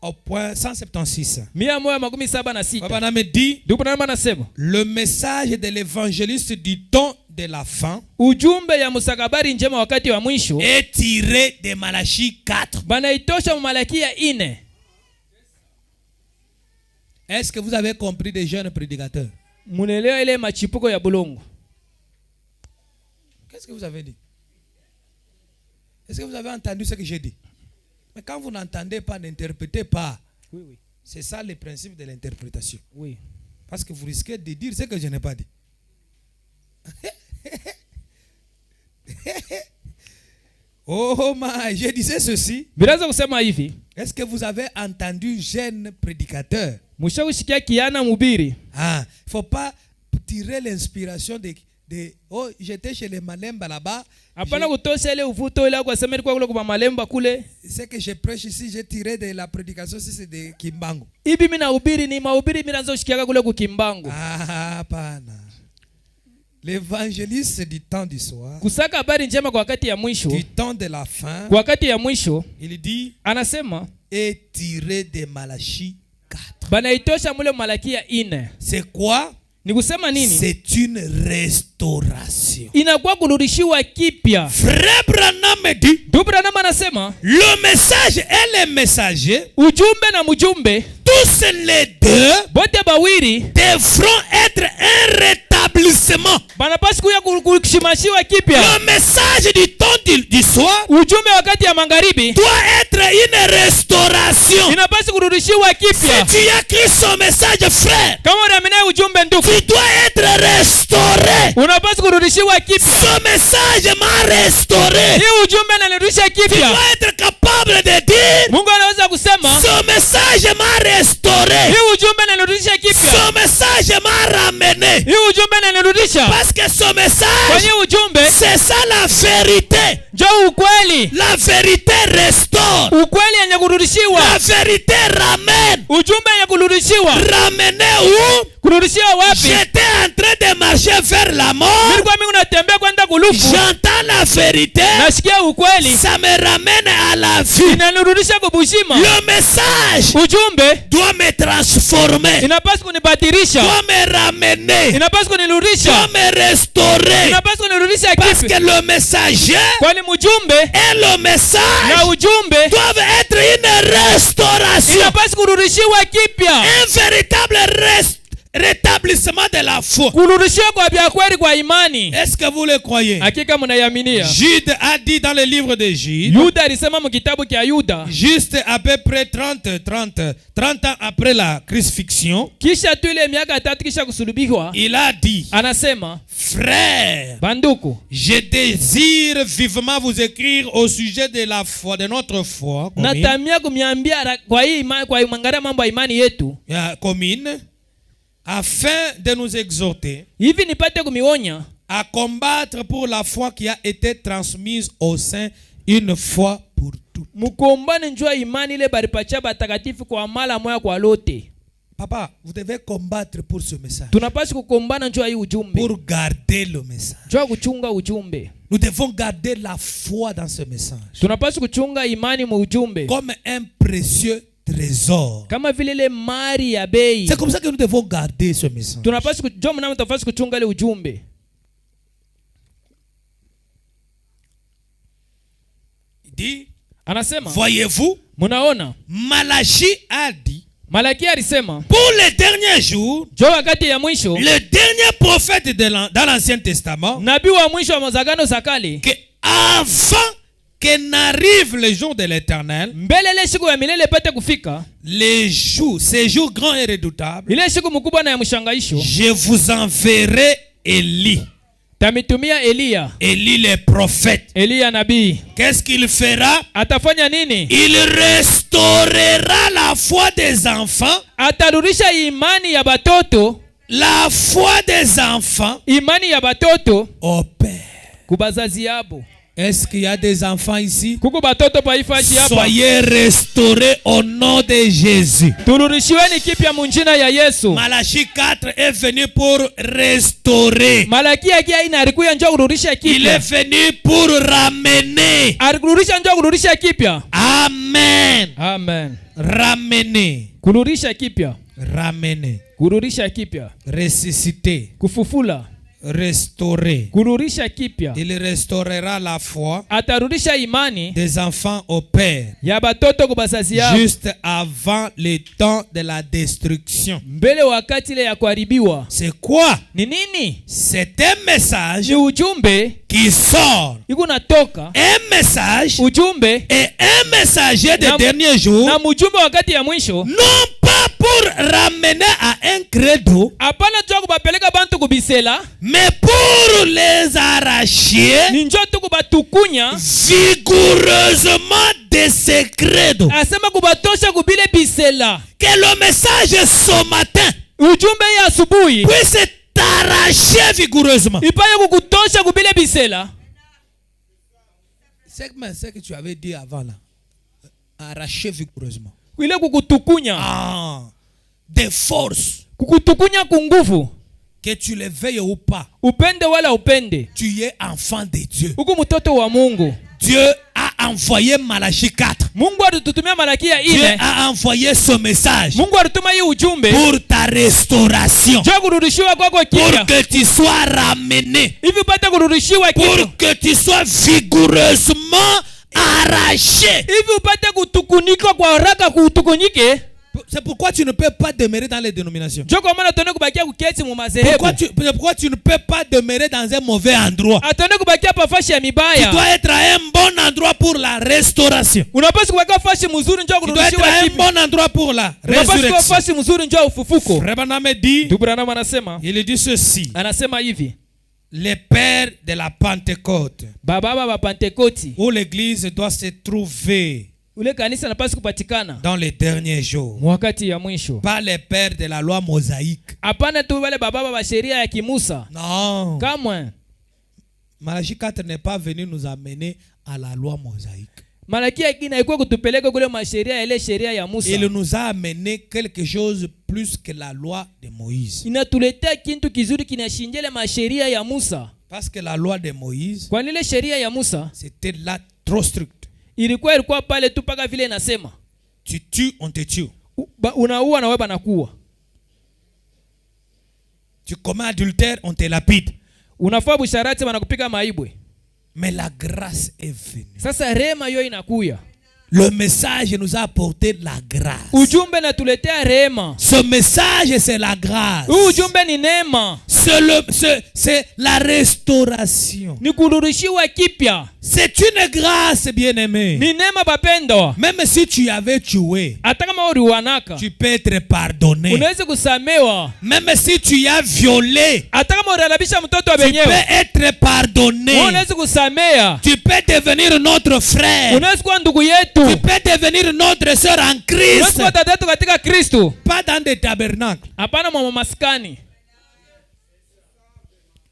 Au point 176. 176. Branham me dit, Tupra nao wanasema le message de l'évangéliste du temps de la fin ujumbe ya musaka habari njema wakati wa mwisho est tiré de Malachie 4. banaitosha Malakia 4. Est-ce que vous avez compris des jeunes prédicateurs? Munelewa ile machipuko ya bulongo. Qu'est-ce que vous avez dit? Est-ce que vous avez entendu ce que j'ai dit? Mais quand vous n'entendez pas, n'interprétez pas. Oui, oui. C'est ça le principe de l'interprétation. Oui. Parce que vous risquez de dire ce que je n'ai pas dit. Oh my, je disais ceci. Biraza kusema hivi, Est-ce que vous avez entendu jeune prédicateur? mushakushikia kiana mubiri. Ah, il ne faut pas tirer l'inspiration de oh, j'étais chez les Malemba là-bas. Hapana kutosha ile uvuto ile kwa sema ilikuwa kule kwa Malemba kule. Ce que je prêche ici, j'ai tiré de la prédication, c'est de Kimbangu. Hivi mimi nahubiri ni mahubiri mimi naanza kushikia kule ku Kimbangu. Ah, pana. L'évangéliste du temps du soir, Kusaka habari njema kwa wakati ya mwisho, du temps de la fin, kwa wakati ya mwisho il dit, anasema est tiré de Malachie 4. banaitosha mule Malakia 4. C'est quoi? Ni kusema nini? C'est une restauration. Inakuwa kurudishiwa kipya. Frère Branham me dit, Dubra nama anasema le message et le messager, ujumbe na mjumbe tous les deux bote bawiri devront être un rétablissement. banapaswa kuya kushimashiwa kipya. Le message du temps du soir Ujumbe wakati ya magharibi doit être une restauration. inapaswa kurudishiwa kipya. Si tu as écrit son message, frère, Kama unaamini ujumbe ndugu, tu dois être restauré. unapaswa kurudishiwa kipya. Ce message m'a restauré. Hii ujumbe inanirudisha Tu kipya. dois être capable de dire, Mungu anaweza kusema ce message m'a restauré. hii ujumbe inanirudisha kipya. Ce message m'a ramené. Hii ujumbe inanirudisha. Parce que ce Kwa message, hiyo ujumbe c'est ça la vérité. njoo ukweli. La vérité restaure. Ukweli yenye kurudishiwa. La vérité ramène. Ujumbe yenye kurudishiwa. Ramener où? Kurudishiwa wapi? J'étais en train de marcher vers la mort. Nilikuwa mimi natembea kwenda kulufu. J'entends la vérité. Nasikia ukweli. Ça me ramène à la vie. Inanirudisha kwa buzima. Le message Ujumbe doit me transformer. inapaswa kunibadilisha. Doit me ramener. Inapaswa kunirudisha. Doit me restaurer. Inapaswa kunirudisha Parce kipya. que le messager Kwani mjumbe et le message na ujumbe doivent être une restauration. inapaswa kurudishiwa kipya. Un véritable rétablissement de la foi. Kurudishiwa kwa vya kweli kwa imani. Est-ce que vous le croyez? Hakika mnayaminia. Jude a dit dans le livre de Jude, Yuda alisema mkitabu cha Yuda, juste à peu près 30 ans après la crucifixion, kisha tu ile miaka 3 kisha kusulubiwa, il a dit, anasema frère, banduku, je désire vivement vous écrire au sujet de la foi, de notre foi commune, natamia kumiambia kwa hii imani, kwa imangara mambo ya imani yetu, commune, afin de nous exhorter hivi nipate kumionya à combattre pour la foi qui a été transmise au sein une fois pour toutes. mukombane njua imani ile baripacha batakatifu kwa mala moya kwa lote. Papa, vous devez combattre pour ce message. Tunapaswa kukombana njua hii ujumbe. Pour garder le message. Njua kuchunga ujumbe. Nous devons garder la foi dans ce message. Tunapaswa kuchunga imani mu ujumbe. Comme un précieux trésor. Kama vile ile mali ya bei. C'est comme ça que nous devons garder ce message. Tunapaswa kujua mnamo tafasi kuchunga ile ujumbe. Il dit, Anasema, voyez-vous, munaona Malachie a dit, Malakia alisema pour les derniers jours, jo wakati ya mwisho, le dernier prophète dans l'Ancien Testament, nabii wa mwisho wa mazagano za kale, que avant que n'arrive le jour de l'Éternel, mbele ile siku ya milele pate kufika, les jours, ces jours grands et redoutables, ile siku mkubwa na ya mshangaisho, je vous enverrai Élie. tamitumia Eliya. Élie le prophète. Eliya nabii. Qu'est-ce qu'il fera? Atafanya nini? Il restaurera la foi des enfants. Atarudisha imani ya batoto, La foi des enfants imani ya batoto au Père. kubazazi yabo. Est-ce qu'il y a des enfants ici? Kuku batoto pa ifashi hapa. Soyez restaurés au nom de Jésus. Turudishiweni kipya munjina ya Yesu. Malachie 4 est venu pour restaurer. Malakia kia ina alikuya njoo kurudisha Il kipya. est venu pour ramener. Alikurudisha njoo kurudisha kipya. Amen. Amen. Ramener. Kurudisha kipya. Ramener. Kurudisha kipya. Ressusciter. Kufufula. Restaurer. Kurudisha kipya. Il restaurera la foi Atarudisha imani des enfants au Père ya batoto kubazazi yao. juste avant le temps de la destruction. Mbele wakati ile ya kuharibiwa. C'est quoi? Ni nini? C'est un message Ni ujumbe qui sort. iko natoka. Un message Ujumbe et un messager des Na- derniers jours, na mjumbe wakati ya mwisho. non pas pour ramener à un credo, Hapana tu kubapeleka bantu kubisela, mais pour les arracher ni njoo tu kubatukunya, vigoureusement de ce credo. asema kubatosha kubile bisela. Que le message ce matin Ujumbe ya asubuhi puisse t'arracher vigoureusement. ipaye kukutosha kubile bisela. C'est ce que tu avais dit avant là. Arracher vigoureusement. Ile kukutukunya. Ah, des forces. Kukutukunya kunguvu. Que tu les veilles ou pas, Upende wala upende. tu es enfant de Dieu. Uku mtoto wa Mungu. Dieu a envoyé Malachie 4. Mungu alitutumia Malakia Dieu ile. a envoyé ce message Mungu alituma hii ujumbe pour ta restauration, njoo kurudishiwa kwako pour kipya. que tu sois ramené, Hivi upate kurudishiwa kipya. pour que tu sois vigoureusement arraché. Hivi upate kutukunika kwa haraka kutukunike. C'est pourquoi tu ne peux pas demeurer dans les dénominations. Njoo kwa maana tuone kubakia kuketi mu madhehebu. Pourquoi tu ne peux pas demeurer dans un mauvais endroit? Atone kubakia pa fashi ya Tu mibaya. dois être à un bon endroit pour la restauration. Unapaswa kubakia fashi mzuri njoo Tu dois être kurudishiwa à un kipya. bon endroit pour la Unapaswa kuwa résurrection. fashi mzuri njoo ufufuko. Frère Branham dit, Ndugu Branham anasema, il dit ceci. anasema hivi. Les pères de la Pentecôte, Baba ba Pentekoti. où l'église doit se trouver Ule kanisa napaswa kupatikana dans les derniers jours. wakati ya mwisho. Pas les pères de la loi mosaïque. Hapana tu wale baba ba sheria ya kimusa. Non. Kamwe. Malachie 4 n'est pas venu nous amener à la loi mosaïque. Malakia ikina ikuwa kutupeleka kule masheria ile sheria ya Musa. Il nous a amené quelque chose plus que la loi de Moïse. Inatuletea kintu kizuri kinashinjele masheria ya Musa. Parce que la loi de Moïse, Kwa nile sheria ya Musa c'était là trop strict. ilikuwa pale tu paka vile inasema. Tu tues, on te tue. Unaua na wewe banakuwa. Tu commets adultère, on te lapide. Unafaa busharati banakupika maibwe. Mais la grâce est venue. Sasa rehema hiyo inakuya. Le message nous a apporté la grâce. Ujumbe natuletea rehema. Ce message, c'est la grâce. Ujumbe ni neema. C'est la restauration. Ni kurudishiwa kipya. C'est une grâce, bien-aimé. Ni neema bapendwa. Même si tu avais tué, Hata kama uliwanaka, tu peux être pardonné. unaweza kusamewa. Même si tu as violé, Hata kama ulialabisha mtoto wa tu benyewe, peux être pardonné. unaweza kusamea. Tu peux devenir notre frère. Unaweza kuwa ndugu yetu. Tu peux devenir notre sœur en Unaweza Christ. kuwa dada yetu katika Kristo. Pas dans des tabernacles. Hapana mwa maskani.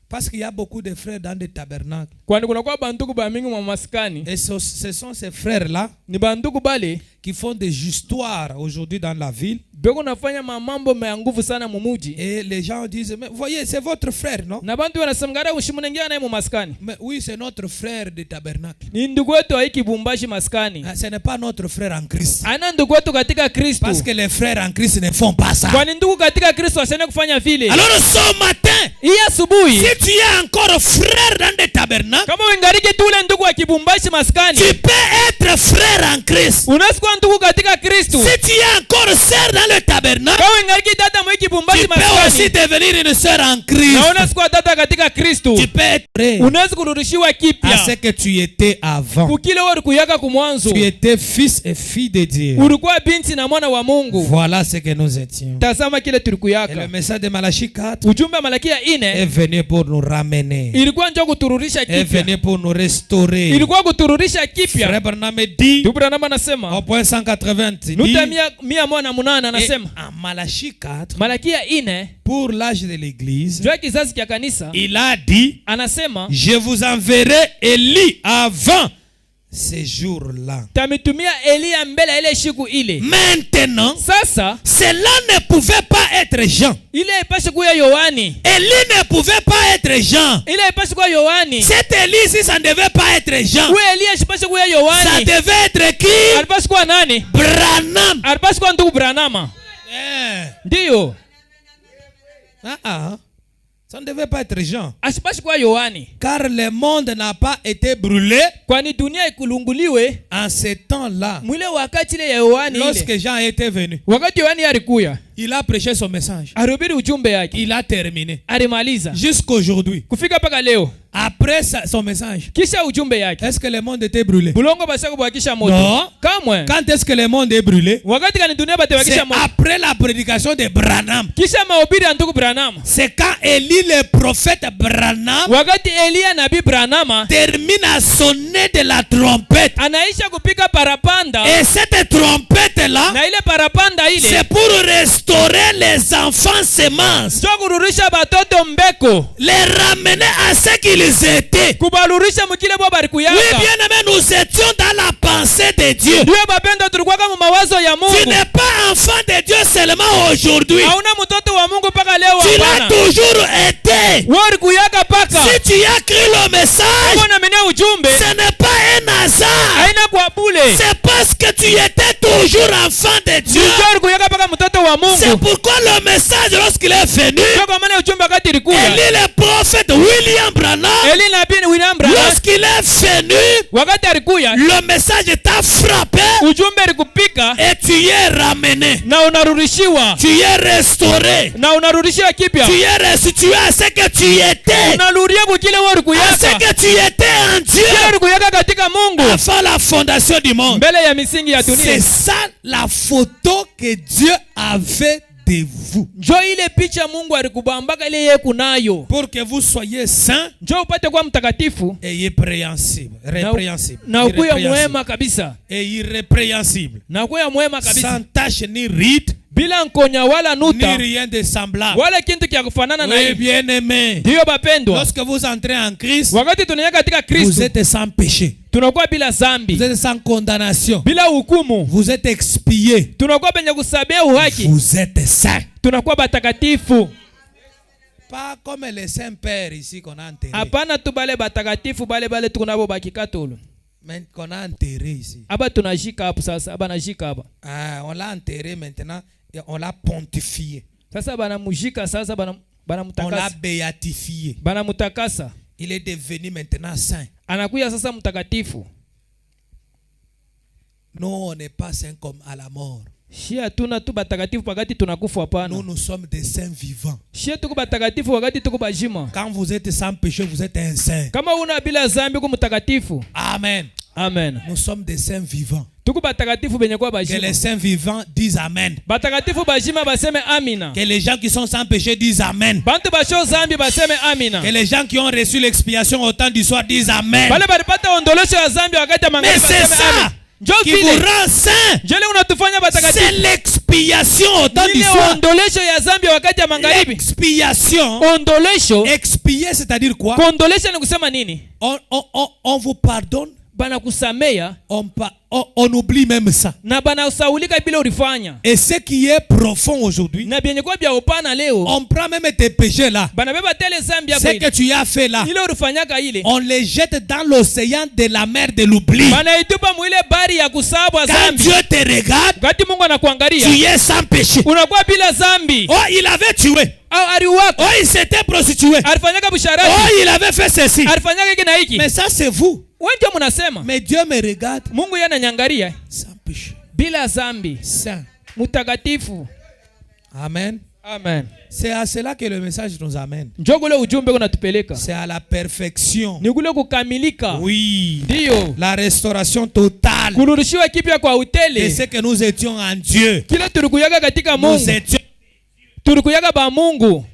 Parce qu'il y a beaucoup de frères dans des tabernacles. Kwani kuna kwa bandugu ba mingi mwa maskani. Et ce sont ces frères-là Ni bandugu bale qui font des histoires aujourd'hui dans la ville. beko nafanya mambo ya nguvu sana mumuji. Et les gens disent, mais voyez, c'est votre frère, non? Na bantu wanasemgara ushimunengia naye mu maskani. Mais oui, c'est notre frère de tabernacle. Ni ndugu wetu wa hiki Bumbashi maskani. Ce n'est pas notre frère en Christ. Ana ndugu wetu katika Kristo. Parce que les frères en Christ ne font pas ça. Kwani ndugu katika Kristo wasene kufanya vile. Alors ce matin, Hii asubuhi si tu es encore frère dans des tabernacles, kama wengariki tu ule ndugu wa Kibumbashi maskani, tu peux être frère en Christ. unaweza kuwa ndugu katika Kristo. Si tu es encore sœur dans le tabernacle, maintenant, Kawe ngaliki tata mwiki tu bumbasi peux aussi maskani. devenir une sœur en Christ. Naona sikuwa tata katika Kristo. Tu peux être prêt Unaweza kurudishiwa à ce kipya. que tu étais avant. Kukile wewe kuyaka kumwanzo. Tu étais fils et fille de Dieu. Ulikuwa binti na mwana wa Mungu. Voilà ce que nous étions. Tazama kile Et le tulikuyaka. message de Malachie 4 Ujumbe wa Malakia est 4 venu pour nous ramener. ilikuwa njoo kutururisha Est kipya. venu pour nous restaurer. Ilikuwa kutururisha kipya. Frère Branham dit Dubranama au anasema point 180, il dit, nuta mia moja munane et anasema en Malachie 4, Malakia 4 pour l'âge de l'église, njoo kizazi cha kanisa il a dit, anasema je vous enverrai Élie avant ces jours-là. tamitumia Elia mbele ya ile siku ile. Maintenant, Sasa cela ne pouvait pas être Jean. ile ipashe kuya Yohani. Élie ne pouvait pas être Jean. Ile ipashe kuya Yohani. Cet Élie, si ça ne devait pas être Jean, Huyo Elia sipashe kuya ça Yohani. devait être qui? Alipashe kuwa nani? Branham. Alipashe kuwa ndugu Branhama. Ndio. Ça ne devait pas être Jean. Asipashe kuwa Yohani. Car le monde n'a pas été brûlé Kwani dunia ikulunguliwe en ce temps-là. mwile wakati ile ya Yohani ile. Lorsque Jean était venu, Wakati Yohani alikuya, il a prêché son message. alihubiri ujumbe yake. Il a terminé. Alimaliza. Jusqu'aujourd'hui. Kufika paka leo. Après son message, Kisha ujumbe yake. est-ce que le monde était brûlé? Bulongo basa kubakisha moto. Non. Kamwe. Quand est-ce que le monde est brûlé? Wakati kani dunia C'est batewakisha moto. après la prédication de Branham. Kisha mahubiri ya ndugu Branham. C'est quand Élie le prophète Branham Wakati Elia nabii Branhama termine à sonner de la trompette. anaisha kupika parapanda. Et cette trompette-là, Na ile parapanda c'est ile pour restaurer les enfants semences. ndio kurudisha batoto mbeko. Les ramener à ce qu'ils étaient. Kubalurisha mukile bwa bari Oui, kuyaka. bien aimé, nous étions dans la pensée de Dieu. Ndio bapenda tulikuwa kama mawazo ya Tu Mungu. n'es pas enfant de Dieu seulement aujourd'hui. Hauna mtoto wa Mungu paka leo Tu l'as hapana. toujours été. Wewe kuyaka paka. Si tu as cru le message, Mbona menia ujumbe? ce n'est pas un hasard. Haina kwa bule. C'est parce que tu étais toujours enfant de Dieu. Ndio kuyaka paka mtoto wa C'est Mungu. pourquoi le message, lorsqu'il est venu, Ndio kwa maana ujumbe wakati ilikuja. Élie le prophète William Branham, Eli nabii William Branham lorsqu'il est venu, wakati alikuya le message t'a frappé ujumbe alikupika et tu y es ramené. na unarudishiwa Tu y es restauré. na unarudishiwa kipya. Tu y es restitué à ce que tu étais. Unarudia kukile wewe À ce ulikuyaka. que tu étais en Kile Dieu ulikuyaka katika Mungu avant la fondation du monde. mbele ya misingi ya C'est dunia. ça la photo que Dieu avait de vous. Njoo ile picha Mungu alikubambaka ile yeye kunayo. Pour que vous soyez saints Njoo upate kuwa mtakatifu et irrépréhensibles. Répréhensibles. na ukuya Irrépréhensibles. mwema kabisa. Et irrépréhensibles. Na ukuya mwema Sans kabisa. tache ni ride, Bila nkonya wala ni nuta rien de semblable. wala kintu kya kufanana na Oui, hiyo. bien aimé. Ndio bapendwa. Lorsque vous entrez en Christ, Wakati tunaingia katika vous Kristo êtes sans péché. tunakuwa bila Vous zambi, êtes sans condamnation. bila hukumu. Vous êtes expié. Tunakuwa penye kusabia uhaki. Vous êtes saint. Tunakuwa batakatifu. Pas comme les saints pères ici qu'on a enterré. Hapana tu bale batakatifu bale tunabo bakikatolo. Mais qu'on a enterré ici. Aba tunashika hapo sasa, aba nashika hapa. On l'a enterré maintenant et on l'a pontifié. Sasa banamujika sasa On l'a banamutakasa. béatifié. Banamutakasa. Il est devenu maintenant saint. Anakuya sasa mtakatifu. Nous, on n'est pas saints comme à la mort. Shia tuna tu batakatifu wakati tunakufa hapana. Nous sommes des saints vivants. Shia tuko batakatifu wakati tuko bajima. Quand vous êtes sans péché, vous êtes un saint. Kama una bila zambi uko mtakatifu. Amen. Amen. Nous sommes des saints vivants. Tuko batakatifu benye kwa Que bajima. les saints vivants disent Amen. Batakatifu bajima baseme amina. Que les gens qui sont sans péché disent Amen. Bantu basho zambi baseme amina. Que les gens qui ont reçu l'expiation au temps du soir disent Amen. Bale balipata ondolesho ya zambi wakati ya Mais magharibi c'est baseme ça amina. Njoo qui vous vile. rend saint. Jele unatufanya C'est batakatifu. l'expiation au temps du Ile soir. ondolesho ya zambi wakati ya magharibi. L'expiation. Ondolesho. Expier, c'est-à-dire quoi? Kuondolesha ni kusema nini? On vous pardonne. Banakusamea On oublie même ça. na banasaulika bila ulifanya. Et ce qui est profond aujourd'hui, Na byenye kwa bya upana leo. on prend même tes péchés là. Banabeba tele zambi yako Ce ile. que tu as fait là, Ile ulifanyaka ile. on les jette dans l'océan de la mer de l'oubli. Banaitupa mwile bari ya kusabwa Quand zambi. Dieu te regarde, Wakati Mungu anakuangalia, tu es sans péché. unakuwa bila zambi. Oh, il avait tué. Au aliwaka. Oh, il s'était prostitué. Alifanyaka busharati. Oh, il avait fait ceci. Alifanyaka hiki na hiki. Mais ça, c'est vous. Wewe ndio mnasema. Mais Dieu me regarde Mungu yeye ananyangalia sans péché. bila zambi. Saint. Mtakatifu. Amen. Amen. C'est à cela que le message nous amène. Njoo kule ujumbe kunatupeleka. C'est à la perfection. Ni kule kukamilika. Oui. Ndio. La restauration totale. Kurudishiwa kipya kwa Et utele. c'est que nous étions en Dieu. Kile tulikuyaga katika Nous Mungu. étions Tulikuyaga ba Mungu.